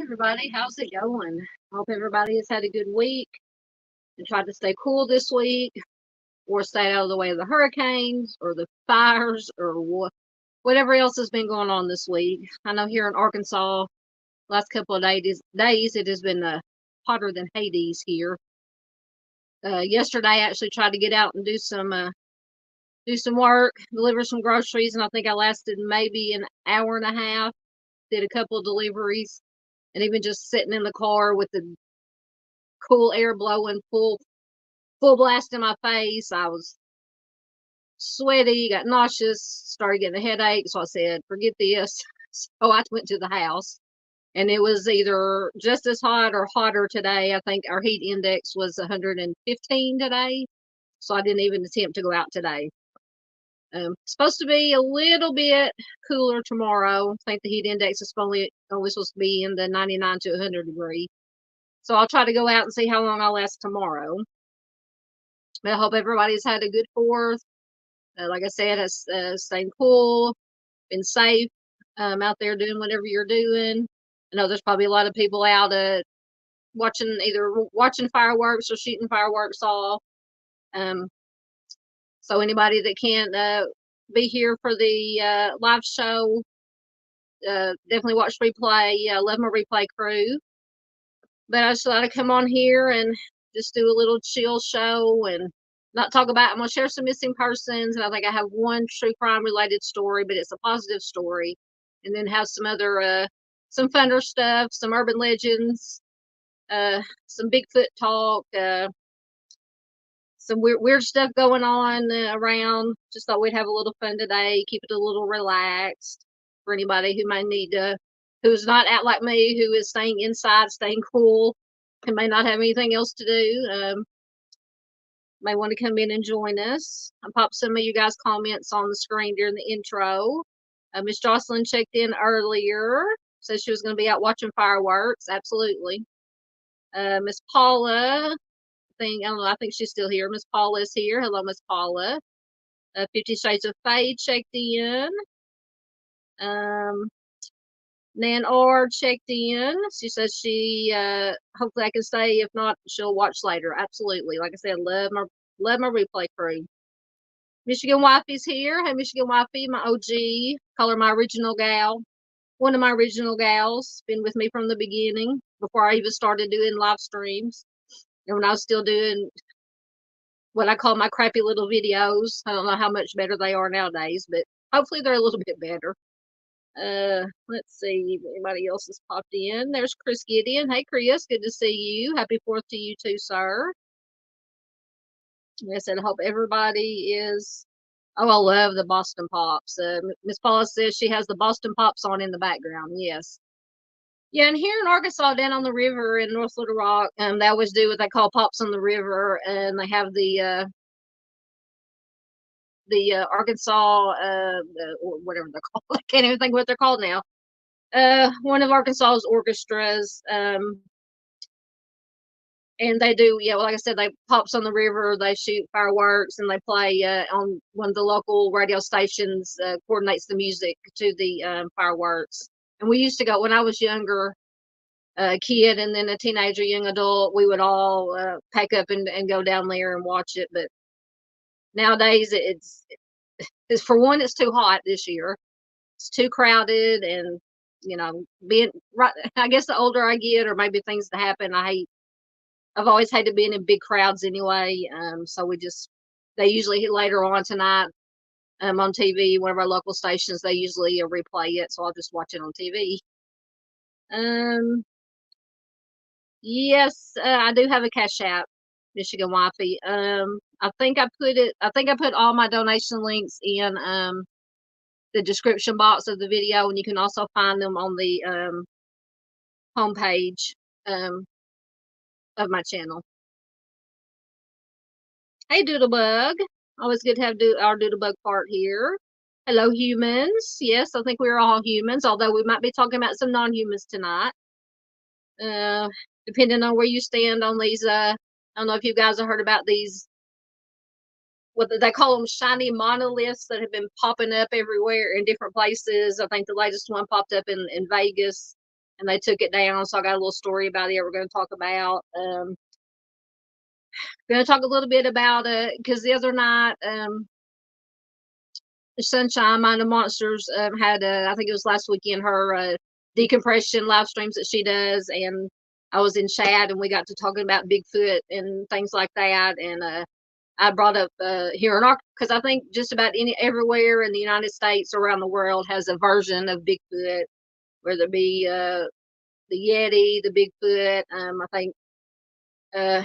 everybody, how's it going? Hope everybody has had a good week and tried to stay cool this week or stay out of the way of the hurricanes or the fires or whatever else has been going on this week. I know here in Arkansas, last couple of days it has been hotter than Hades here. Yesterday I actually tried to get out and do some work, deliver some groceries, and I think I lasted maybe an hour and a half. Did a couple of deliveries, and even just sitting in the car with the cool air blowing full blast in my face. I was sweaty, got nauseous, started getting a headache. So I said, forget this. So I went to the house, and it was either just as hot or hotter today. I think our heat index was 115 today. So I didn't even attempt to go out today. Supposed to be a little bit cooler tomorrow. I think the heat index is only supposed to be in the 99 to 100 degree. So I'll try to go out and see how long I'll last tomorrow. But I hope everybody's had a good 4th. Like I said, has staying cool, been safe, out there doing whatever you're doing. I know there's probably a lot of people out either watching fireworks or shooting fireworks off. So anybody that can't be here for the live show, definitely watch replay. Love my replay crew. But I just thought I'd come on here and just do a little chill show and not talk about. I'm gonna share some missing persons, and I think I have one true crime related story, but it's a positive story, and then have some other some funner stuff, some urban legends, some Bigfoot talk, some weird stuff going on around. Just thought we'd have a little fun today, keep it a little relaxed for anybody who may need to, who's not out like me, who is staying inside, staying cool, and may not have anything else to do. May want to come in and join us. I popped some of you guys' comments on the screen during the intro. Miss Jocelyn checked in earlier, said she was going to be out watching fireworks. Absolutely. Miss Paula, I don't know, I think she's still here. Miss Paula is here. Hello, Miss Paula. 50 Shades of Fade checked in. Nan R checked in. She says she hopefully I can stay. If not, she'll watch later. Absolutely. Like I said, love my replay crew. Michigan Wifey's here. Hey, Michigan Wifey, my OG. Call her my original gal. One of my original gals. Been with me from the beginning, before I even started doing live streams. And when I was still doing what I call my crappy little videos. I don't know how much better they are nowadays, but hopefully they're a little bit better. Let's see if anybody else has popped in. There's Chris Gideon. Hey, Chris, good to see you. Happy 4th to you too, sir. Like I said, I hope everybody is. Oh, I love the Boston Pops. Miss Paula says she has the Boston Pops on in the background. Yes. Yeah, and here in Arkansas, down on the river in North Little Rock, they always do what they call Pops on the River, and they have the Arkansas, whatever they're called. I can't even think what they're called now. One of Arkansas's orchestras, and they do, yeah, well, like I said, they Pops on the River, they shoot fireworks, and they play on one of the local radio stations, coordinates the music to the fireworks. And we used to go, when I was younger, a kid and then a teenager, young adult, we would all pack up and go down there and watch it. But nowadays, it's for one, it's too hot this year. It's too crowded, and being right. I guess the older I get, or maybe things that happen, I've always hated being in big crowds anyway. So they usually later on tonight, on TV, one of our local stations, they usually replay it, so I'll just watch it on TV. Yes, I do have a CashApp, Michigan Wifey. I think I put all my donation links in the description box of the video, and you can also find them on the homepage of my channel. Hey, Doodlebug. Always good to have our Doodlebug part here. Hello, humans. Yes, I think we're all humans, although we might be talking about some non-humans tonight. Depending on where you stand on these, I don't know if you guys have heard about these, what they call them, shiny monoliths that have been popping up everywhere in different places. I think the latest one popped up in Vegas. and they took it down. So I got a little story about it we're going to talk about. Going to talk a little bit about because the other night, Sunshine, Mind of Monsters, had I think it was last weekend, her decompression live streams that she does, and I was in chat and we got to talking about Bigfoot and things like that, and I brought up here in Arkansas because I think just about everywhere in the United States, around the world, has a version of Bigfoot, whether it be the Yeti, the Bigfoot. I think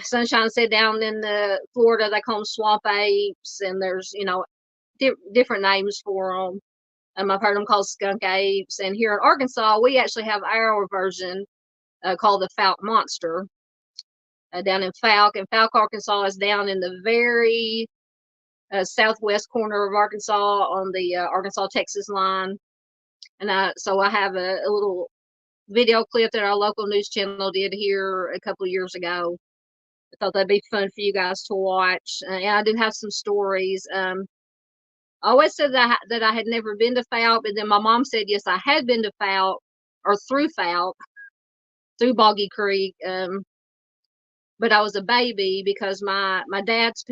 Sunshine said down in Florida they call them swamp apes, and there's different names for them. I've heard them called skunk apes, and here in Arkansas we actually have our version called the Fouke Monster down in Fouke, and Fouke, Arkansas is down in the very southwest corner of Arkansas on the Arkansas-Texas line. And so I have a little video clip that our local news channel did here a couple of years ago. I thought that'd be fun for you guys to watch. And I do have some stories. I always said that I had never been to Fouke, but then my mom said, yes, I had been to Fouke, or through Fouke, through Boggy Creek. But I was a baby because my dad's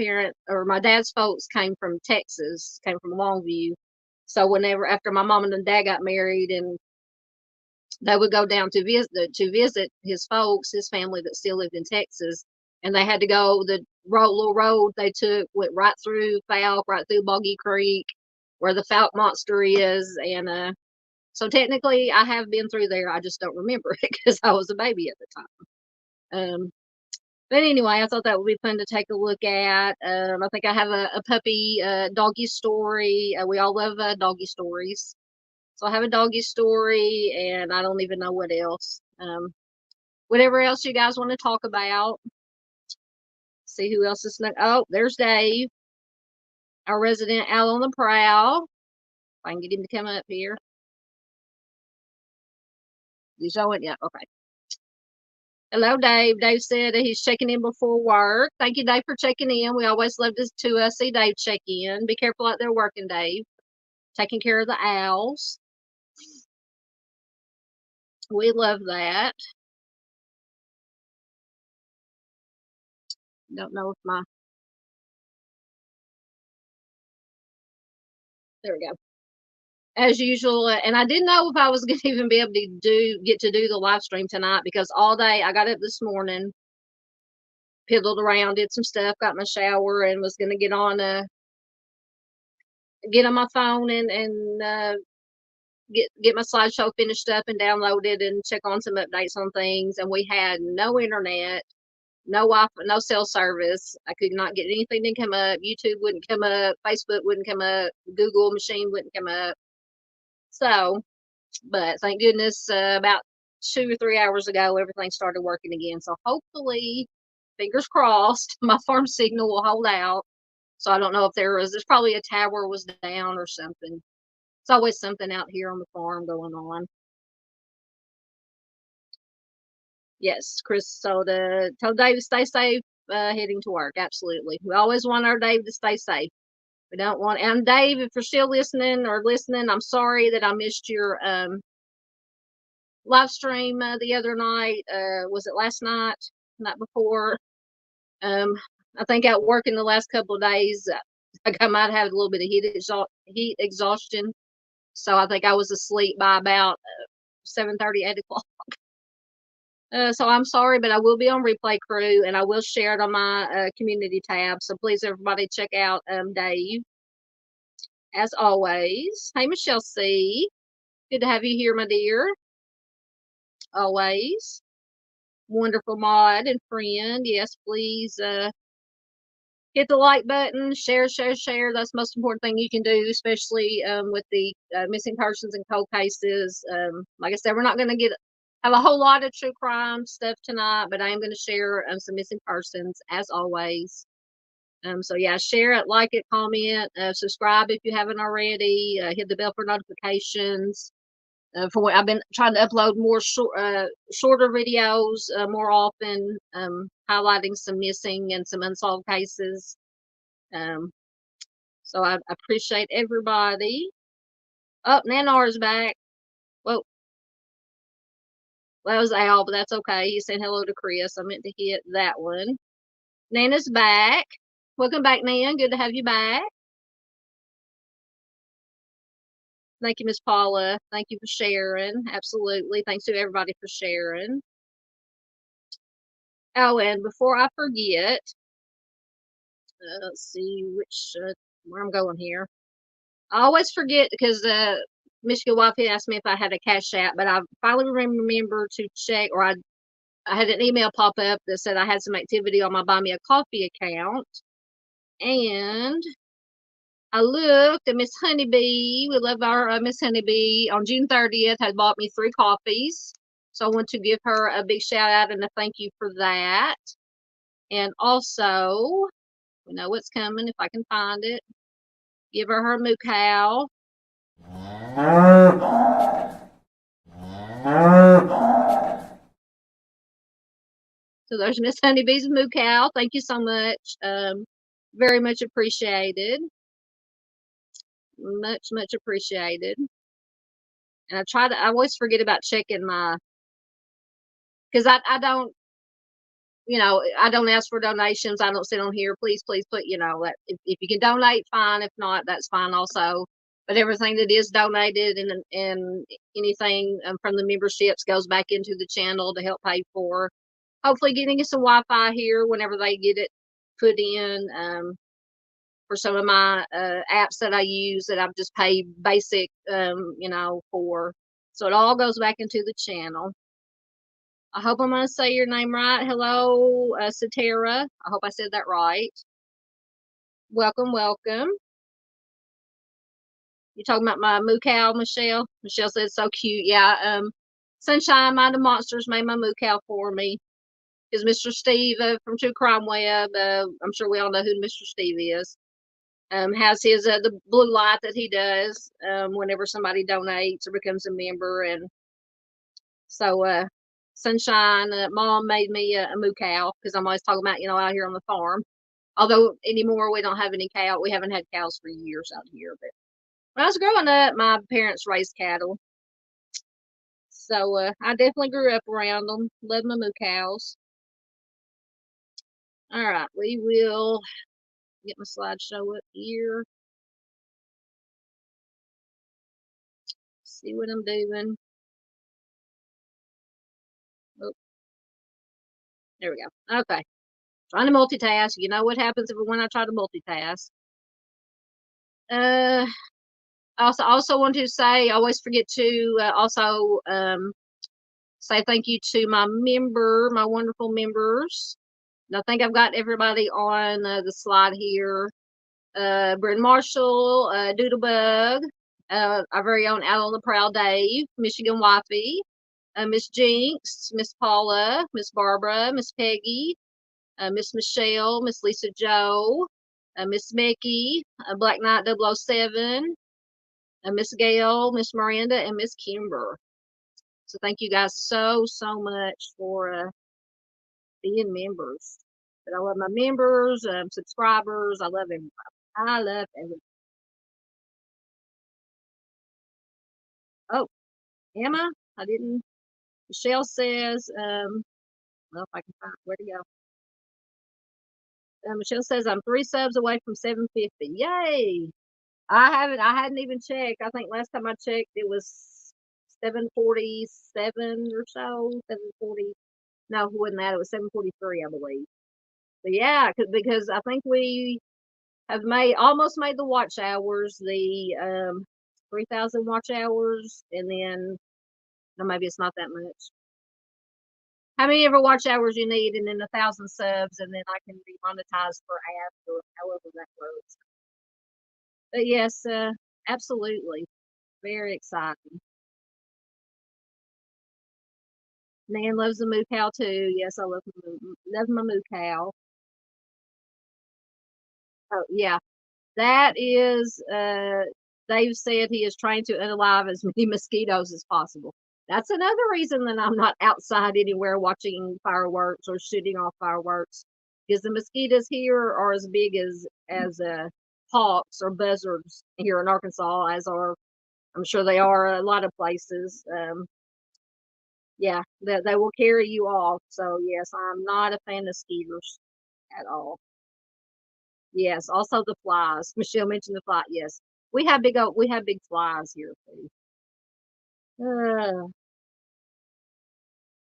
folks came from Texas, came from Longview. So whenever, after my mom and dad got married, and they would go down to visit his folks, his family that still lived in Texas, and they had to go the little road they took went right through Fouke, right through Boggy Creek, where the Fouke Monster is, and so technically I have been through there. I just don't remember it because I was a baby at the time. But anyway, I thought that would be fun to take a look at. I think I have a puppy doggy story. We all love doggy stories. So I have a doggy story, and I don't even know what else. Whatever else you guys want to talk about. See who else is snuck. Oh, there's Dave, our resident out on the prowl. If I can get him to come up here. You show it? Yeah, okay. Hello, Dave. Dave said he's checking in before work. Thank you, Dave, for checking in. We always love to see Dave check in. Be careful out there working, Dave. Taking care of the owls. We love that. Don't know if there we go. As usual, and I didn't know if I was going to even be able to get to do the live stream tonight, because all day I got up this morning, piddled around, did some stuff, got my shower, and was going to get on my phone and get my slideshow finished up and downloaded and check on some updates on things. And we had no internet, no Wi-Fi, no cell service. I could not get anything to come up. YouTube wouldn't come up. Facebook wouldn't come up. Google machine wouldn't come up. So, but thank goodness, about 2 or 3 hours ago, everything started working again. So hopefully, fingers crossed, my farm signal will hold out. So I don't know if there's probably a tower was down or something. It's always something out here on the farm going on. Yes, Chris. So tell Dave to stay safe heading to work. Absolutely. We always want our Dave to stay safe. We don't want, and Dave, if you're still listening, I'm sorry that I missed your live stream the other night. Was it last night? Night before? Um, I think at work in the last couple of days, I might have a little bit of heat exhaustion. So I think I was asleep by about 7:30, 8 o'clock. So I'm sorry, but I will be on Replay Crew, and I will share it on my community tab. So please, everybody, check out Dave. As always, hey, Michelle C. Good to have you here, my dear. Always. Wonderful mod and friend. Yes, please hit the like button, share. That's the most important thing you can do, especially with the missing persons and cold cases. Like I said, we're not going to have a whole lot of true crime stuff tonight, but I am going to share some missing persons as always. So yeah, share it, like it, comment, subscribe if you haven't already. Hit the bell for notifications. For what I've been trying to upload more shorter videos more often, highlighting some missing and some unsolved cases. So I appreciate everybody. Oh, Nanar is back. Whoa. Well, that was Al, but that's okay. You said hello to Chris. I meant to hit that one. Nana's back. Welcome back, Nan. Good to have you back. Thank you, Miss Paula. Thank you for sharing. Absolutely. Thanks to everybody for sharing. Oh, and before I forget, let's see where I'm going here. I always forget because Michigan Wifey asked me if I had a Cash App, but I finally remembered to check, or I had an email pop up that said I had some activity on my Buy Me a Coffee account, and I looked at Miss Honeybee. We love our Miss Honeybee. On June 30th, had bought me 3 coffees. So I want to give her a big shout out and a thank you for that. And also, we know what's coming if I can find it. Give her moo cow. So there's Miss Honeybee's moo cow. Thank you so much. Very much appreciated. Much appreciated. And I always forget about checking because I don't, I don't ask for donations. I don't sit on here. Please put, if you can donate, fine. If not, that's fine also. But everything that is donated and anything from the memberships goes back into the channel to help pay for hopefully getting us some Wi-Fi here whenever they get it put in. For some of my apps that I use that I've just paid basic, for. So it all goes back into the channel. I hope I'm going to say your name right. Hello, Satara. I hope I said that right. Welcome. You talking about my moo cow, Michelle? Michelle said so cute. Yeah. Sunshine, Mind the Monsters made my moo cow for me. Is Mr. Steve from True Crime Web. I'm sure we all know who Mr. Steve is. Has his the blue light that he does whenever somebody donates or becomes a member. And so Sunshine, Mom made me a moo cow because I'm always talking about, out here on the farm. Although anymore we don't have any cow. We haven't had cows for years out here. But when I was growing up, my parents raised cattle. So I definitely grew up around them. Love my moo cows. All right, we will get my slideshow up here. See what I'm doing. Oh, there we go. Okay. Trying to multitask. You know what happens when I try to multitask. Also want to say, I always forget to also say thank you to my wonderful members. And I think I've got everybody on the slide here. Bryn Marshall, Doodlebug, our very own Out on the Prowl Dave, Michigan Wifey, Miss Jinx, Miss Paula, Miss Barbara, Miss Peggy, Miss Michelle, Miss Lisa Joe, Miss Mickey, Black Knight 007, Miss Gail, Miss Miranda, and Miss Kimber. So thank you guys so much for being members. But I love my members, subscribers. I love everybody. I love everybody. Oh, Emma, I didn't. Michelle says, well, if I can find where to go. Michelle says I'm 3 subs away from 750. Yay! I hadn't even checked. I think last time I checked it was 747 or so. 740. No, it wasn't that. It was 743, I believe. But yeah, because I think we have almost made the watch hours, the 3,000 watch hours, and then no, maybe it's not that much. How many ever watch hours you need, and then 1,000 subs, and then I can be monetized for ads or however that works. But yes, absolutely, very exciting. Nan loves the moo cow too. Yes, I love my moo cow. Oh yeah, that is. Dave said he is trying to unalive as many mosquitoes as possible. That's another reason that I'm not outside anywhere watching fireworks or shooting off fireworks, because the mosquitoes here are as big as hawks or buzzards here in Arkansas, as are I'm sure they are a lot of places. Yeah, they will carry you off. So yes, I'm not a fan of skeeters at all. Yes, also the flies. Michelle mentioned the fly. Yes, we have big flies here too.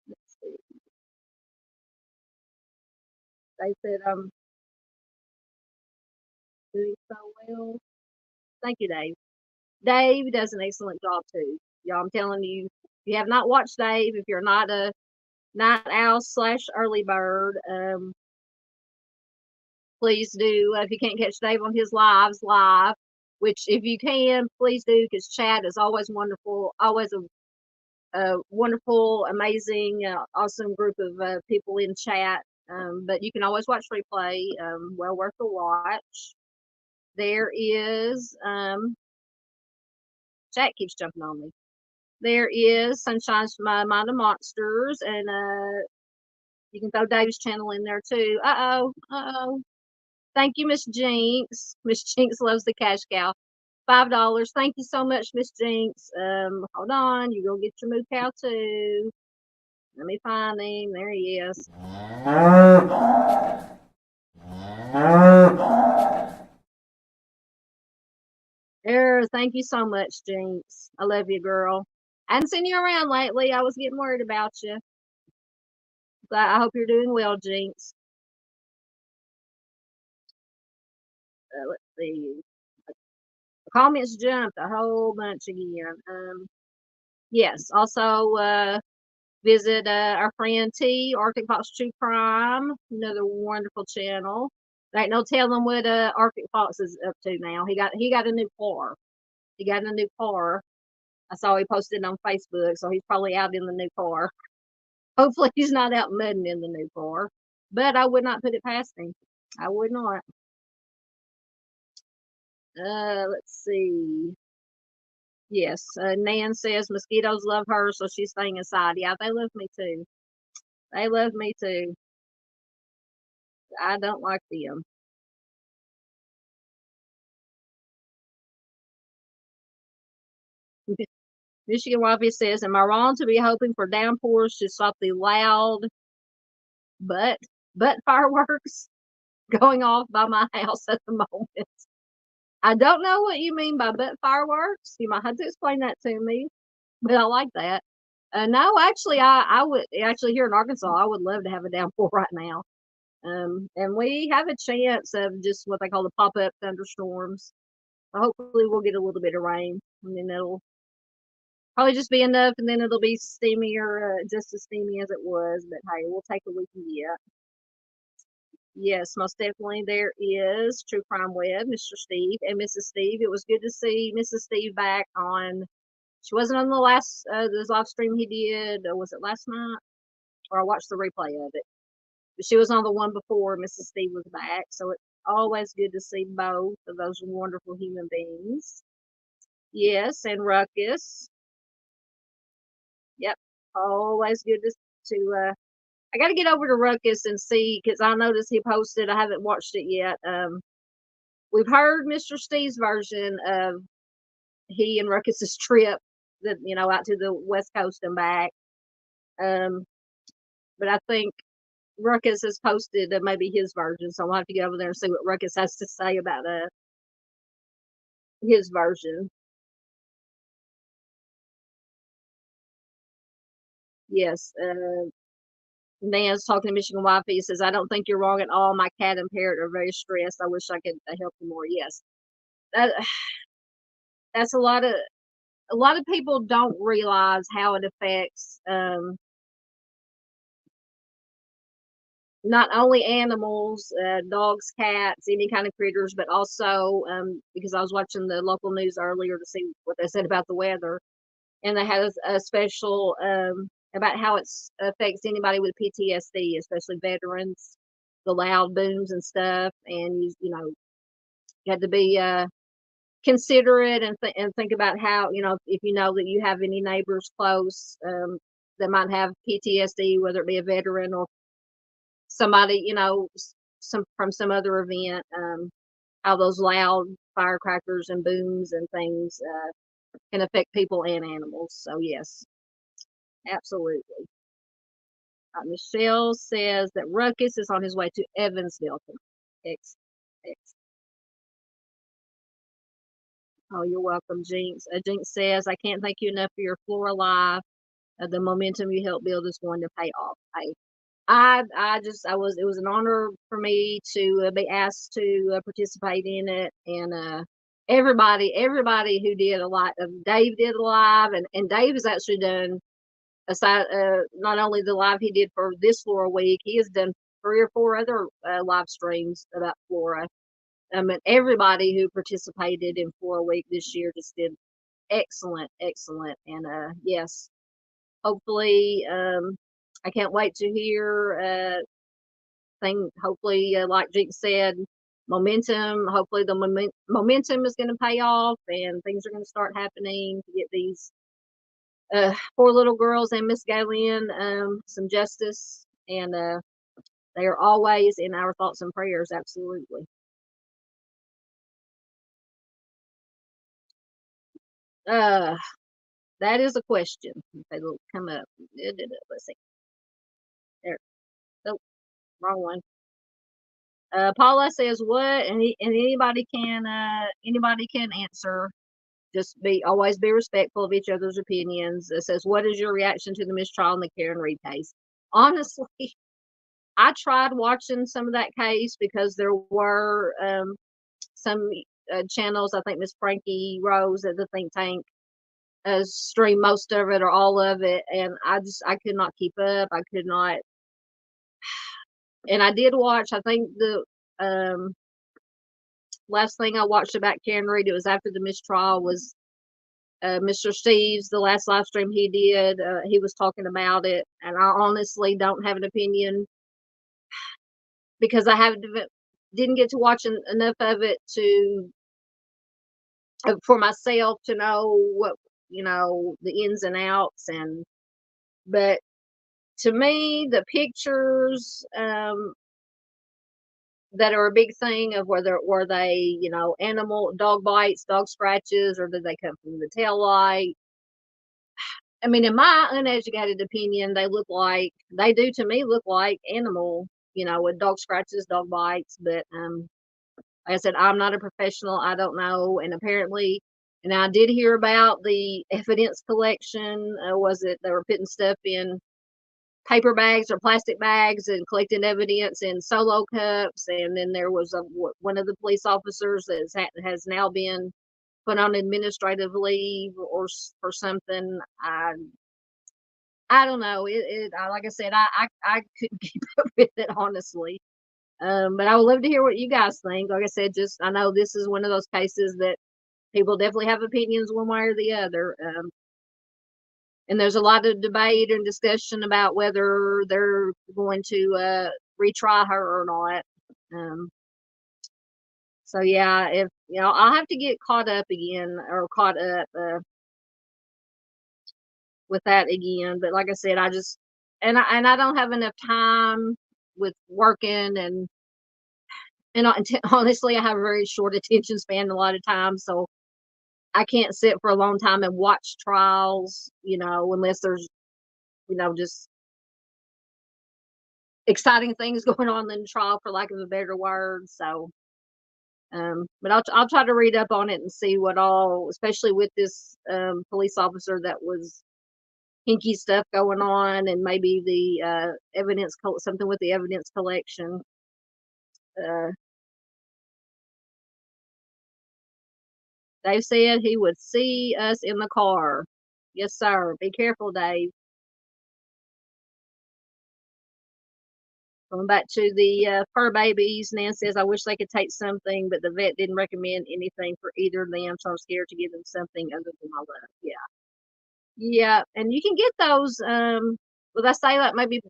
Let's see. They said I'm doing so well. Thank you, Dave. Dave does an excellent job too. Y'all, I'm telling you, if you have not watched Dave, if you're not a night owl slash early bird, please do. If you can't catch Dave on his live, which if you can, please do, because chat is always wonderful, always a wonderful, amazing, awesome group of people in chat. But you can always watch replay. Well worth the watch. There is chat keeps jumping on me. There is Sunshine's Mind of Monsters, and you can throw Dave's channel in there too. Uh oh. Thank you, Miss Jinx. Miss Jinx loves the cash cow. $5. Thank you so much, Miss Jinx. Hold on, you go get your moo cow too. Let me find him. There he is. There, thank you so much, Jinx. I love you, girl. I hadn't seen you around lately. I was getting worried about you. I hope you're doing well, Jinx. Let's see. The comments jumped a whole bunch again. Yes. Also, visit our friend T, Arctic Fox True Crime, another wonderful channel. There ain't no telling what Arctic Fox is up to now. He got a new car. He got a new car. I saw he posted on Facebook, so he's probably out in the new car. Hopefully he's not out mudding in the new car. But I would not put it past him. I would not. Let's see. Yes, Nan says mosquitoes love her, so she's staying inside. Yeah, they love me too. They love me too. I don't like them. Michigan Wifey says, "Am I wrong to be hoping for downpours to stop the loud but fireworks going off by my house at the moment?" I don't know what you mean by but fireworks. You might have to explain that to me, but I like that. No, actually, I would actually here in Arkansas, I would love to have a downpour right now. And we have a chance of just what they call the pop up thunderstorms. So hopefully, we'll get a little bit of rain, and then it'll probably just be enough, and then it'll be steamier, just as steamy as it was. But hey, we'll take what we can get. Yes, most definitely. There is True Crime Web, Mr. Steve and Mrs. Steve. It was good to see Mrs. Steve back on. She wasn't on the last this live stream he did. Was it last night? Or I watched the replay of it. But she was on the one before Mrs. Steve was back. So it's always good to see both of those wonderful human beings. Yes, and Ruckus. Yep, always good to I got to get over to Ruckus and see because I noticed he posted. I haven't watched it yet. We've heard Mr. Steve's version of he and Ruckus's trip, that out to the West Coast and back. But I think Ruckus has posted maybe his version, so I'll have to get over there and see what Ruckus has to say about his version. Yes, Nan's talking to Michigan Wifey. He says, "I don't think you're wrong at all. My cat and parrot are very stressed. I wish I could help you more." Yes, that, that's a lot of people don't realize how it affects not only animals, dogs, cats, any kind of critters, but also because I was watching the local news earlier to see what they said about the weather, and they had a special about how it affects anybody with PTSD, especially veterans, the loud booms and stuff, and you had to be considerate and think about how if you know that you have any neighbors close that might have PTSD, whether it be a veteran or somebody some from some other event, how those loud firecrackers and booms and things can affect people and animals. So yes, Absolutely. Michelle says that Ruckus is on his way to Evansville. X, X. Oh, you're welcome, Jinx. Jinx says, I can't thank you enough for your Flora Live. The momentum you helped build is going to pay off. It was an honor for me to be asked to participate in it, and everybody who did a lot of Dave did a live, and Dave has actually done aside not only the live he did for this Flora week, he has done 3 or 4 other live streams about Flora. And everybody who participated in Flora week this year just did excellent, excellent, and yes, hopefully I can't wait to hear hopefully like Jake said, momentum, hopefully the momentum is going to pay off and things are going to start happening to get these 4 little girls and Miss Galen some justice, and they are always in our thoughts and prayers. Absolutely. uh that is a question. They will come up. Let's see. There. Oh, wrong one. Paula says what, and anybody can answer. Just always be respectful of each other's opinions. It says, what is your reaction to the mistrial in the Karen Reed case? Honestly, I tried watching some of that case because there were some channels. I think Miss Frankie Rose at the think tank streamed most of it or all of it, and I could not keep up. I could not, and I did watch. I think the last thing I watched about Karen Reed, it was after the mistrial, was Mr. Steve's, the last live stream he did. He was talking about it, and I honestly don't have an opinion because didn't get to watch enough of it to for myself to know what the ins and outs. And but to me, the pictures that are a big thing of whether were they animal dog bites, dog scratches, or did they come from the tail light. I mean, in my uneducated opinion, they do to me look like animal, with dog scratches, dog bites. But like I said, I'm not a professional. I don't know. And apparently, and I did hear about the evidence collection. Was it they were putting stuff in paper bags or plastic bags and collecting evidence in solo cups? And then there was one of the police officers that has now been put on administrative leave or something. I don't know. Like I said, I couldn't keep up with it, honestly. But I would love to hear what you guys think. Like I said, I know this is one of those cases that people definitely have opinions one way or the other. And there's a lot of debate and discussion about whether they're going to retry her or not. So yeah, if I'll have to get caught up again or caught up with that again. But like I said, I don't have enough time with working and honestly, I have a very short attention span a lot of times, so I can't sit for a long time and watch trials, unless there's just exciting things going on in the trial, for lack of a better word. So, but I'll try to read up on it and see what all, especially with this police officer that was hinky stuff going on, and maybe the something with the evidence collection. Dave said he would see us in the car. Yes, sir. Be careful, Dave. Going back to the fur babies, Nan says, I wish they could take something, but the vet didn't recommend anything for either of them, so I'm scared to give them something other than my love. Yeah. Yeah, and you can get those, well, I say like maybe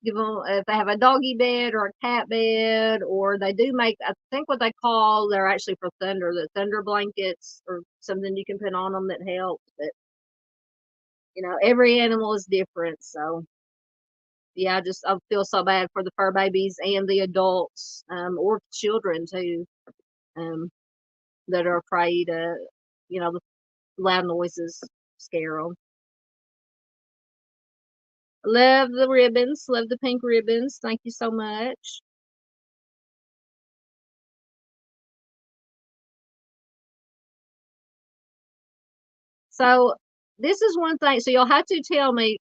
give them, if they have a doggy bed or a cat bed, or they do make, I think what they call, they're actually for the thunder blankets or something you can put on them that helps. But every animal is different. So yeah, I feel so bad for the fur babies and the adults, or children too, um, that are afraid, the loud noises scare them. Love the ribbons. Love the pink ribbons. Thank you so much. So this is one thing. So you'll have to tell me.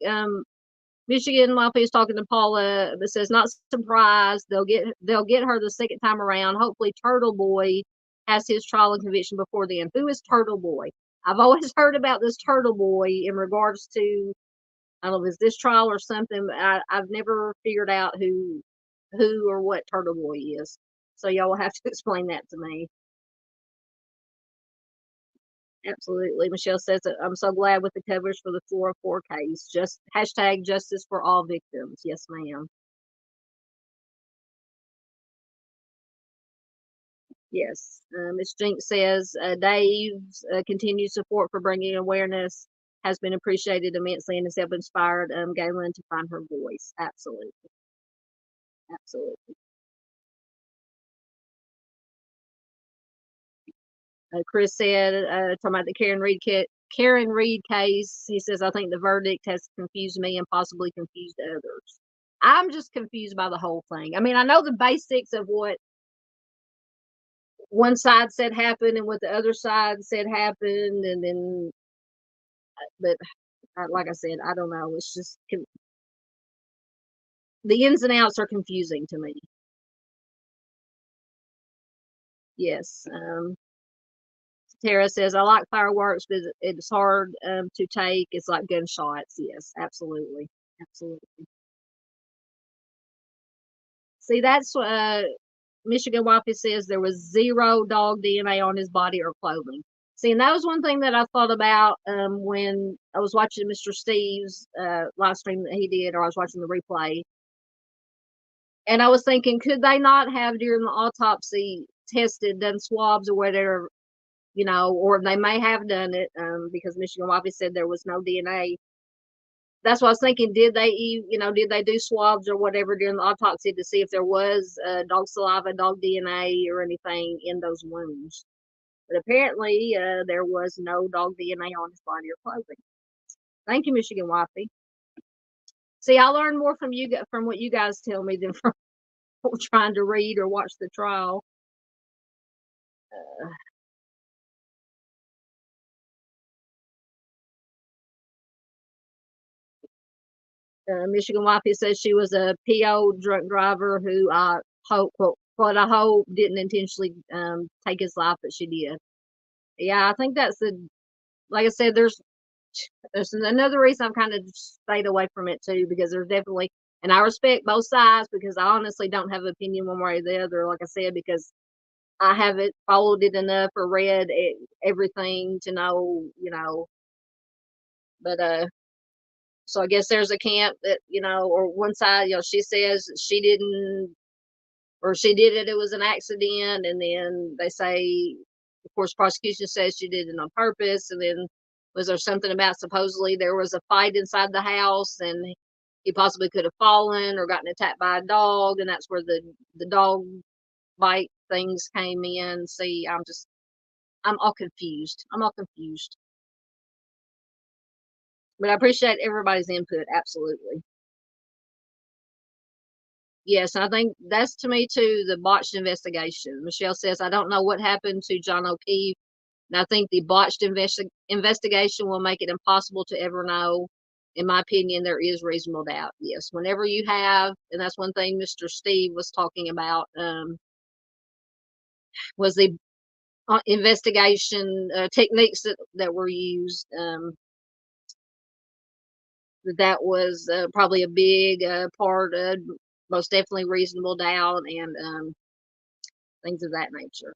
Michigan Muffy is talking to Paula, but says not surprised. They'll get her the second time around. Hopefully, Turtle Boy has his trial and conviction before then. Who is Turtle Boy? I've always heard about this Turtle Boy in regards to, I don't know, is this trial or something? But I've never figured out who or what Turtle Boy is. So y'all will have to explain that to me. Absolutely. Michelle says that I'm so glad with the coverage for the 404 case. Just hashtag justice for all victims. Yes, ma'am. Yes. Ms. Jinx says Dave's continued support for bringing awareness has been appreciated immensely and has helped inspired Galen to find her voice. Absolutely. Absolutely. Chris said, talking about the Karen Reed case, he says, I think the verdict has confused me and possibly confused others. I'm just confused by the whole thing. I mean, I know the basics of what one side said happened and what the other side said happened, and then, but like I said, I don't know. It's just the ins and outs are confusing to me. Yes. Tara says, I like fireworks, but it's hard to take. It's like gunshots. Yes, absolutely. Absolutely. See, that's Michigan Wifey says there was zero dog DNA on his body or clothing. See, and that was one thing that I thought about when I was watching Mr. Steve's live stream that he did, or I was watching the replay. And I was thinking, could they not have during the autopsy tested, done swabs or whatever, or they may have done it because Michigan Wifey said there was no DNA. That's what I was thinking. Did they do swabs or whatever during the autopsy to see if there was dog saliva, dog DNA, or anything in those wounds? But apparently, there was no dog DNA on his body or clothing. Thank you, Michigan Wifey. See, I learn more from what you guys tell me than from trying to read or watch the trial. Uh, Michigan Wifey says she was a PO drunk driver who I hope, what I hope didn't intentionally take his life, but she did. Yeah, I think like I said, there's another reason I've kind of stayed away from it too, because there's definitely, and I respect both sides because I honestly don't have an opinion one way or the other, like I said, because I haven't followed it enough or read everything to know, but so I guess there's a camp that, or one side, she says she didn't, or she did it, it was an accident. And then they say, of course, prosecution says she did it on purpose. And then was there something about supposedly there was a fight inside the house and he possibly could have fallen or gotten attacked by a dog. And that's where the dog bite things came in. See, I'm all confused. I'm all confused. But I appreciate everybody's input. Absolutely. Yes, I think that's to me too the botched investigation. Michelle says, I don't know what happened to John O'Keefe, and I think the botched investigation will make it impossible to ever know. In my opinion, there is reasonable doubt. Yes, whenever you have, and that's one thing Mr. Steve was talking about, was the investigation techniques that were used. That was probably a big part of most definitely reasonable doubt and things of that nature.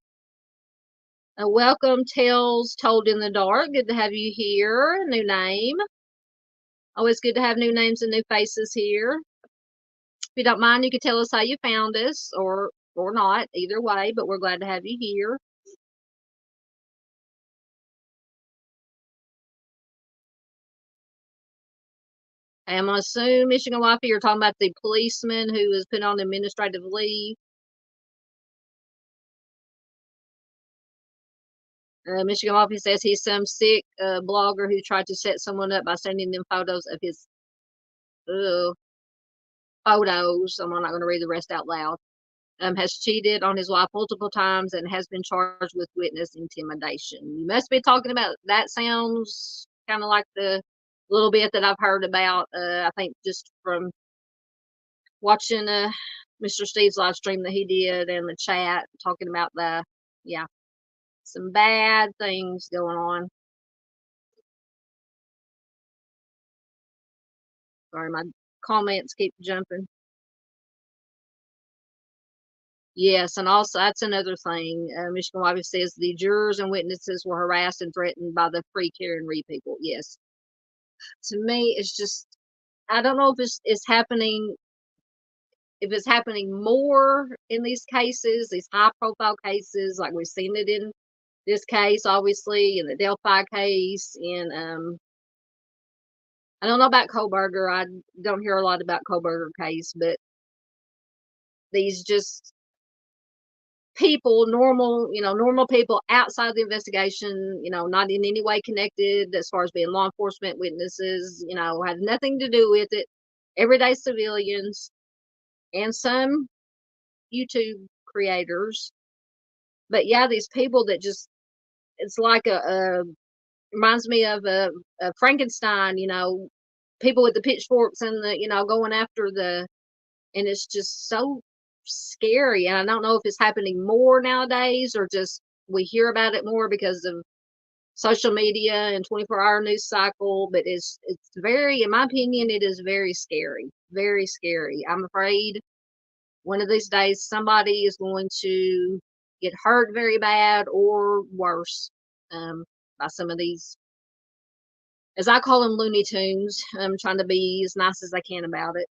Welcome, Tales Told in the Dark. Good to have you here. New name. Always good to have new names and new faces here. If you don't mind, you can tell us how you found us or not, either way, but we're glad to have you here. I'm going to assume, Michigan Wifey, you're talking about the policeman who was put on administrative leave. Michigan Wifey says he's some sick blogger who tried to set someone up by sending them photos of his photos. I'm not going to read the rest out loud. Has cheated on his wife multiple times and has been charged with witness intimidation. You must be talking about that. Sounds kind of like the little bit that I've heard about. I think just from watching Mr. Steve's live stream that he did in the chat, talking about yeah, some bad things going on. Sorry, my comments keep jumping. Yes, and also that's another thing. Michigan Lobby says the jurors and witnesses were harassed and threatened by the free Karen Reed people. Yes, to me, it's just I don't know if it's happening. If it's happening more in these cases, these high profile cases, like we've seen it in this case, obviously, in the Delphi case, and I don't know about Koberger. I don't hear a lot about Koberger case, but these just people, normal, normal people outside the investigation, not in any way connected as far as being law enforcement witnesses, had nothing to do with it. Everyday civilians and some YouTube creators. But yeah, these people that just, it's like reminds me of a Frankenstein, people with the pitchforks and going after and it's just so scary. And I don't know if it's happening more nowadays or just we hear about it more because of social media and 24-hour news cycle. But it's very, in my opinion, it is very scary. Very scary. I'm afraid one of these days somebody is going to get hurt very bad or worse by some of these, as I call them, Looney Tunes. I'm trying to be as nice as I can about it.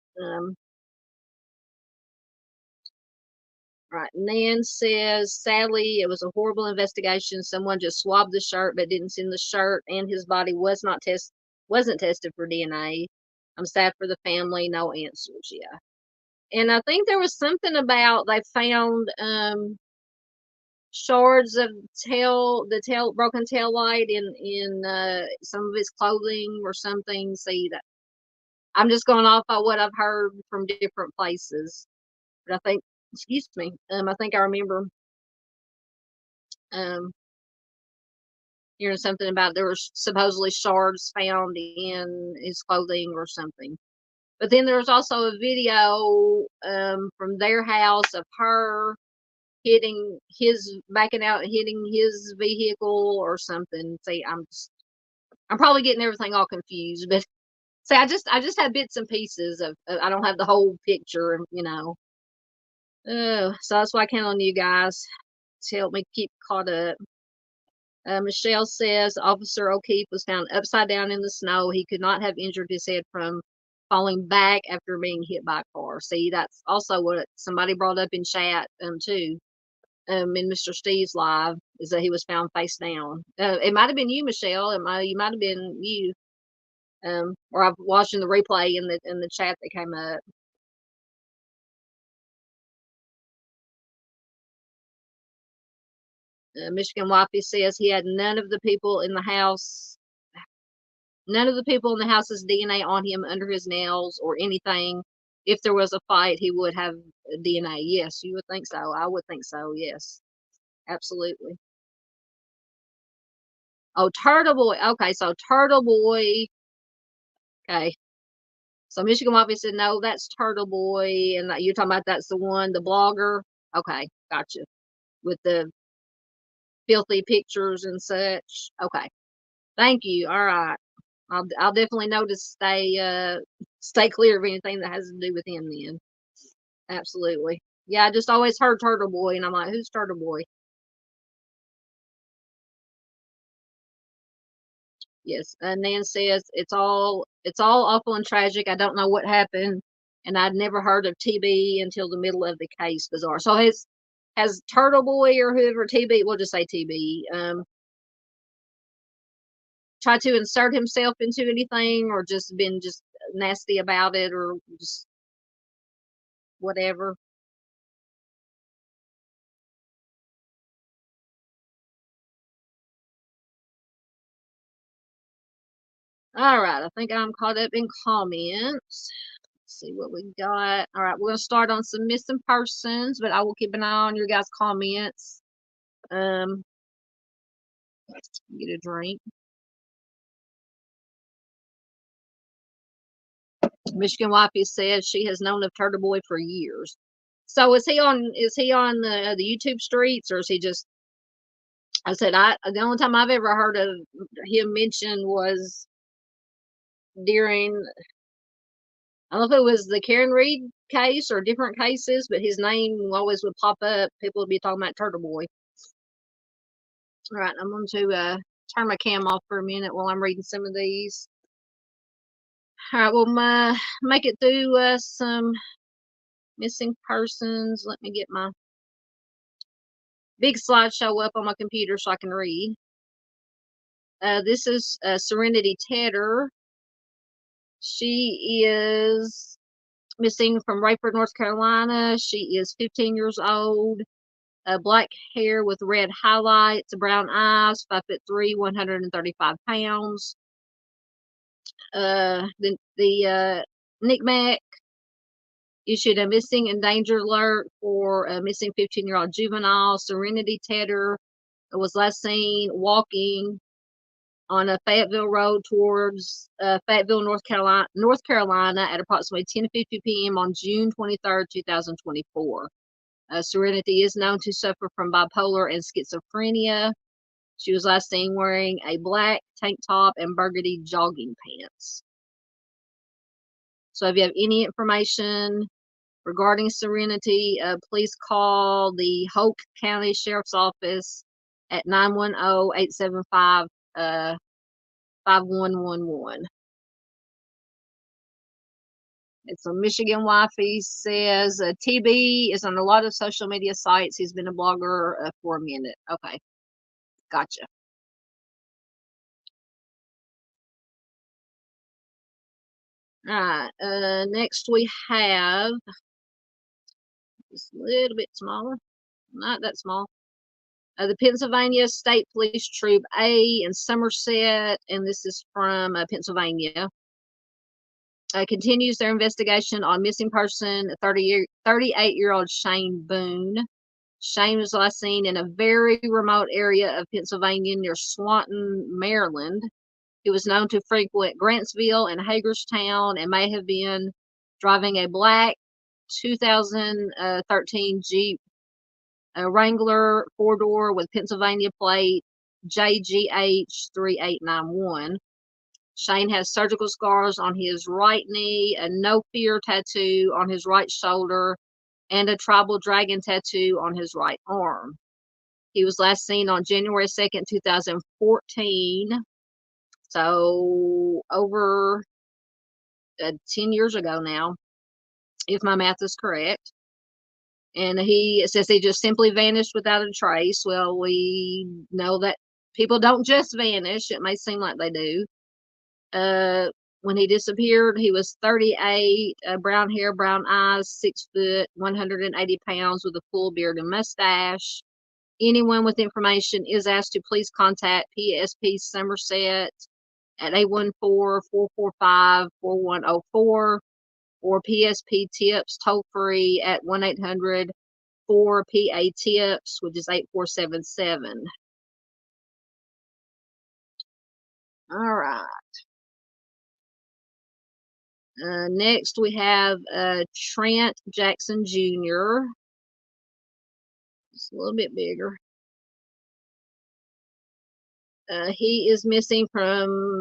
Right. Nan says, sadly, it was a horrible investigation. Someone just swabbed the shirt but didn't send the shirt, and his body wasn't tested for DNA. I'm sad for the family. No answers. Yeah. And I think there was something about they found shards of broken tail light in some of his clothing or something. See that I'm just going off by what I've heard from different places. But I think, excuse me, I think I remember um hearing something about there were supposedly shards found in his clothing or something. But then there was also a video from their house of her backing out and hitting his vehicle or something. See, I'm probably getting everything all confused, but see, I just have bits and pieces I don't have the whole picture. So that's why I count on you guys to help me keep caught up. Michelle says Officer O'Keefe was found upside down in the snow. He could not have injured his head from falling back after being hit by a car. See, that's also what somebody brought up in chat too. In Mr. Steve's live is that he was found face down. It might have been you, Michelle. You might have been you. Or I'm watching the replay in the chat that came up. Michigan Wifey says he had none of the people in the house's DNA on him under his nails or anything. If there was a fight, he would have DNA. Yes, you would think so. I would think so. Yes, absolutely. Oh, Turtle Boy. Okay, so Turtle Boy. Okay, so Michigan Wifey said no, that's Turtle Boy, and you're talking about that's the one, the blogger. Okay, gotcha. With the filthy pictures and such. Okay, thank you. All right. I'll definitely know to stay clear of anything that has to do with him then. Absolutely. Yeah, I just always heard Turtle Boy and I'm like, who's Turtle Boy? Yes. And Nan says it's all awful and tragic. I don't know what happened and I'd never heard of TB until the middle of the case. Bizarre. So has Turtle Boy or whoever TB, we'll just say TB, tried to insert himself into anything or just been just nasty about it or just whatever. All right, I think I'm caught up in comments. Let's see what we got. All right, we're gonna start on some missing persons, but I will keep an eye on your guys' comments. Get a drink. Michigan Wifey says she has known of Turtle Boy for years. So is he on the YouTube streets, or is he just? I said the only time I've ever heard of him mentioned was during, I don't know if it was the Karen Reed case or different cases, but his name always would pop up. People would be talking about Turtle Boy. All right, I'm going to turn my cam off for a minute while I'm reading some of these. All right, we'll make it through some missing persons. Let me get my big slideshow up on my computer so I can read. This is Serenity Tedder. She is missing from Rayford, North Carolina. She is 15 years old. Black hair with red highlights, brown eyes, 5'3", 135 pounds. The NCMEC issued a missing and danger alert for a missing 15-year-old juvenile. Serenity Tedder was last seen walking on a Fayetteville Road towards Fayetteville, North Carolina at approximately 10:50 p.m. on June 23rd, 2024. Serenity is known to suffer from bipolar and schizophrenia. She was last seen wearing a black tank top and burgundy jogging pants. So if you have any information regarding Serenity, please call the Hoke County Sheriff's Office at 910-875 5111. It's a Michigan Wifey says TB is on a lot of social media sites. He's been a blogger for a minute. Okay, gotcha. All right. Next we have just a little bit smaller, not that small. The Pennsylvania State Police Troop A in Somerset, and this is from Pennsylvania. Continues their investigation on missing person 38-year-old Shane Boone. Shane was last seen in a very remote area of Pennsylvania near Swanton, Maryland. He was known to frequent Grantsville and Hagerstown and may have been driving a black 2013 Jeep Wrangler 4-door with Pennsylvania plate JGH 3891. Shane has surgical scars on his right knee, a no fear tattoo on his right shoulder, and a tribal dragon tattoo on his right arm. He was last seen on January 2nd, 2014. So over 10 years ago now, if my math is correct. And he says he just simply vanished without a trace. Well, we know that people don't just vanish. It may seem like they do. When he disappeared, he was 38, brown hair, brown eyes, 6 foot, 180 pounds with a full beard and mustache. Anyone with information is asked to please contact PSP Somerset at 814-445-4104 or PSP Tips toll free at 1-800-4PA-TIPS, which is 8477. All right. Next, we have Trent Jackson Jr. It's a little bit bigger. He is missing from,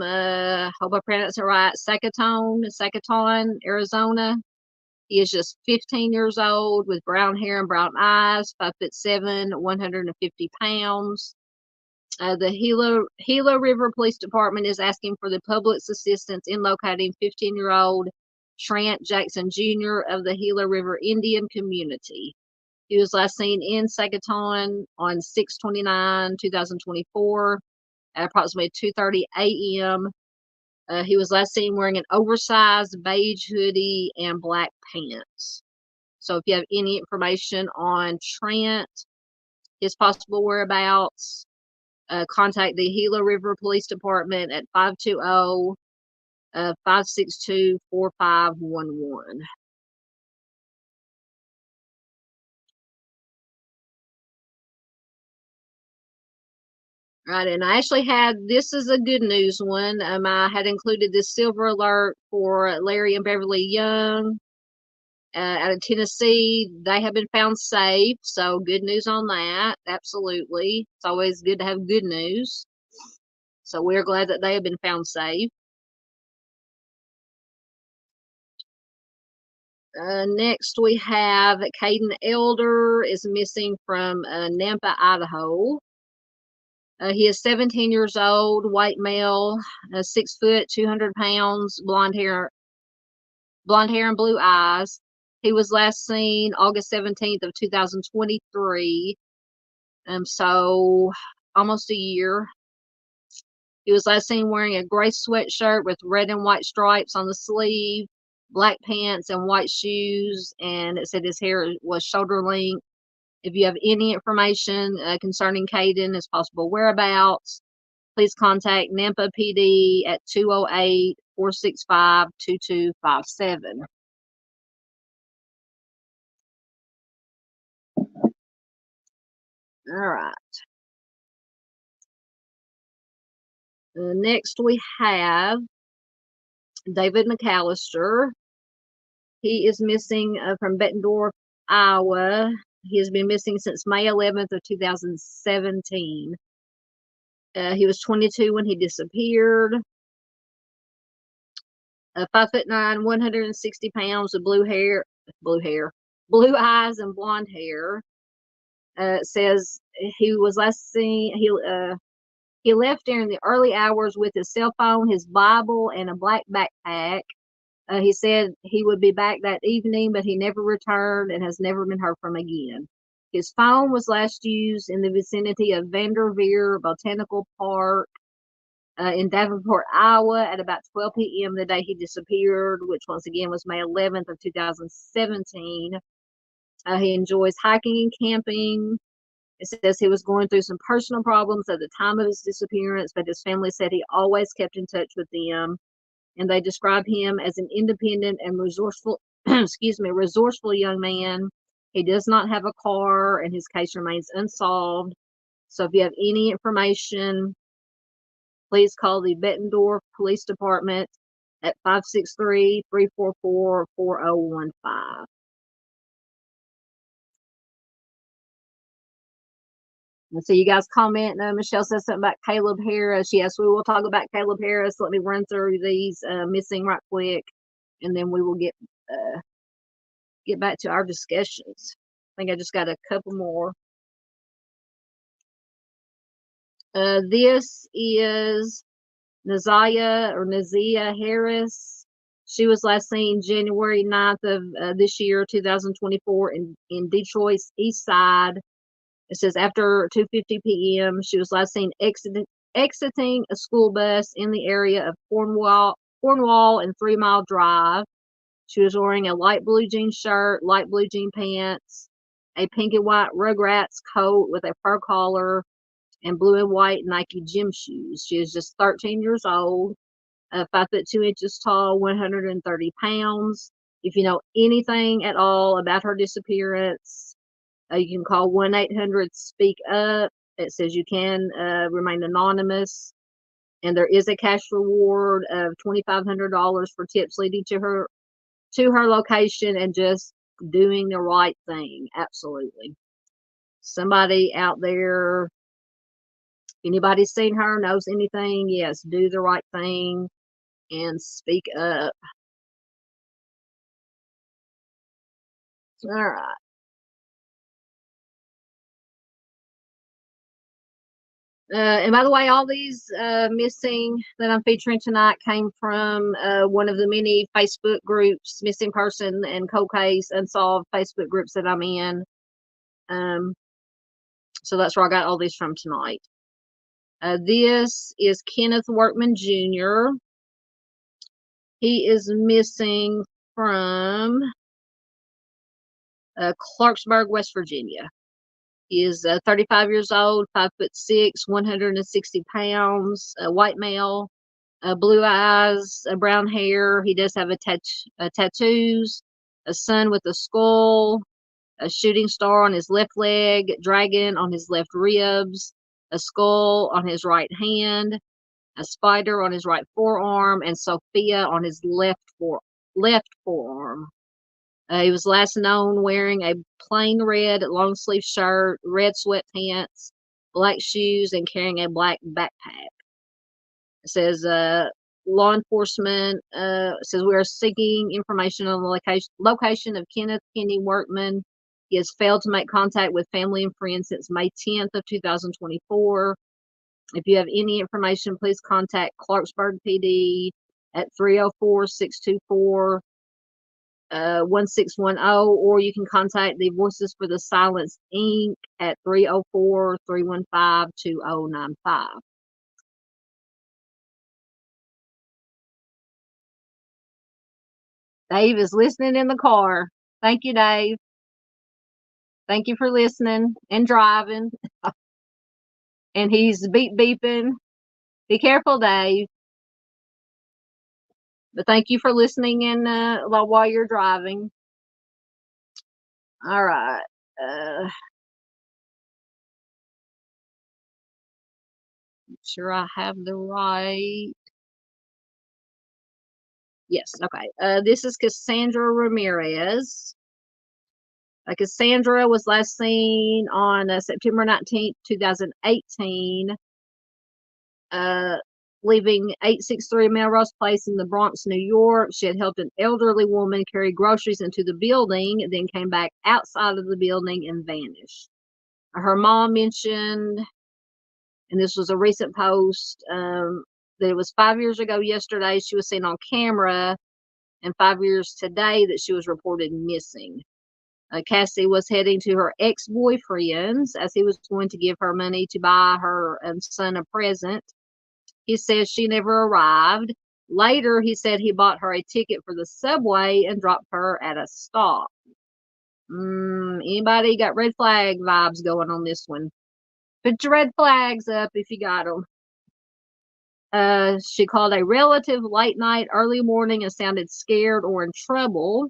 hope I pronounced it right, Sacaton, Arizona. He is just 15 years old with brown hair and brown eyes, 5'7", 150 pounds. The Gila River Police Department is asking for the public's assistance in locating 15-year-old Trent Jackson Jr. of the Gila River Indian community. He was last seen in Sacaton on 6/29/2024 at approximately 2:30 a.m. He was last seen wearing an oversized beige hoodie and black pants. So if you have any information on Trent, his possible whereabouts, contact the Gila River Police Department at 562-4511. Right, and I actually had, this is a good news one. I had included this silver alert for Larry and Beverly Young out of Tennessee. They have been found safe, so good news on that. Absolutely. It's always good to have good news. So we're glad that they have been found safe. Next, we have Caden Elder is missing from Nampa, Idaho. He is 17 years old, white male, 6 foot, 200 pounds, blonde hair and blue eyes. He was last seen August 17th of 2023. So almost a year. He was last seen wearing a gray sweatshirt with red and white stripes on the sleeve, black pants, and white shoes. And it said his hair was shoulder length. If you have any information concerning Caden, his possible whereabouts, please contact Nampa PD at 208-465-2257. All right. Next, we have David McAllister. He is missing from Bettendorf, Iowa. He has been missing since May 11th of 2017. He was 22 when he disappeared. 5'9", 160 pounds with blue eyes and blonde hair. It says he was last seen. He left during the early hours with his cell phone, his Bible, and a black backpack. He said he would be back that evening, but he never returned and has never been heard from again. His phone was last used in the vicinity of Vanderveer Botanical Park in Davenport, Iowa at about 12 p.m. the day he disappeared, which once again was May 11th of 2017. He enjoys hiking and camping. It says he was going through some personal problems at the time of his disappearance, but his family said he always kept in touch with them, and they describe him as an independent and resourceful, resourceful young man. He does not have a car, and his case remains unsolved. So if you have any information, please call the Bettendorf Police Department at 563-344-4015. And so you guys comment. Michelle says something about Caleb Harris. Yes, we will talk about Caleb Harris. Let me run through these missing right quick, and then we will get back to our discussions. I think I just got a couple more. This is Nazia Harris. She was last seen January 9th of this year, 2024, in Detroit's East Side. It says after 2:50 p.m., she was last seen exiting a school bus in the area of Cornwall and 3 Mile Drive. She was wearing a light blue jean shirt, light blue jean pants, a pink and white Rugrats coat with a fur collar, and blue and white Nike gym shoes. She is just 13 years old, 5'2" tall, 130 pounds. If you know anything at all about her disappearance, you can call 1-800-SPEAK-UP. It says you can remain anonymous, and there is a cash reward of $2,500 for tips leading to her location and just doing the right thing. Absolutely. Somebody out there, anybody's seen her, knows anything, yes, do the right thing and speak up. All right. And by the way, all these missing that I'm featuring tonight came from one of the many Facebook groups, missing person and cold case unsolved Facebook groups that I'm in. So that's where I got all these from tonight. This is Kenneth Workman Jr. He is missing from Clarksburg, West Virginia. He is 35 years old, 5'6", 160 pounds, a white male. blue eyes, brown hair. He does have tattoos, a sun with a skull, a shooting star on his left leg, dragon on his left ribs, a skull on his right hand, a spider on his right forearm, and Sophia on his left forearm. He was last known wearing a plain red long sleeve shirt, red sweatpants, black shoes, and carrying a black backpack. It says law enforcement says we are seeking information on the location of Kenneth Kenny Workman. He has failed to make contact with family and friends since May 10th of 2024. If you have any information, please contact Clarksburg PD at 304-624 1610, or you can contact the Voices for the Silence Inc. at 304-315-2095. Dave is listening in the car. Thank you, Dave. Thank you for listening and driving. And he's beeping. Be careful, Dave. But thank you for listening and while you're driving. All right. Make sure I have the right. Yes, okay. This is Cassandra Ramirez. Cassandra was last seen on September 19th, 2018, leaving 863 Melrose Place in the Bronx, New York. She had helped an elderly woman carry groceries into the building, then came back outside of the building and vanished. Her mom mentioned, and this was a recent post, that it was 5 years ago yesterday she was seen on camera, and 5 years today that she was reported missing. Cassie was heading to her ex-boyfriend's as he was going to give her money to buy her son a present. He says she never arrived. Later, he said he bought her a ticket for the subway and dropped her at a stop. Anybody got red flag vibes going on this one? Put your red flags up if you got them. She called a relative late night, early morning, and sounded scared or in trouble.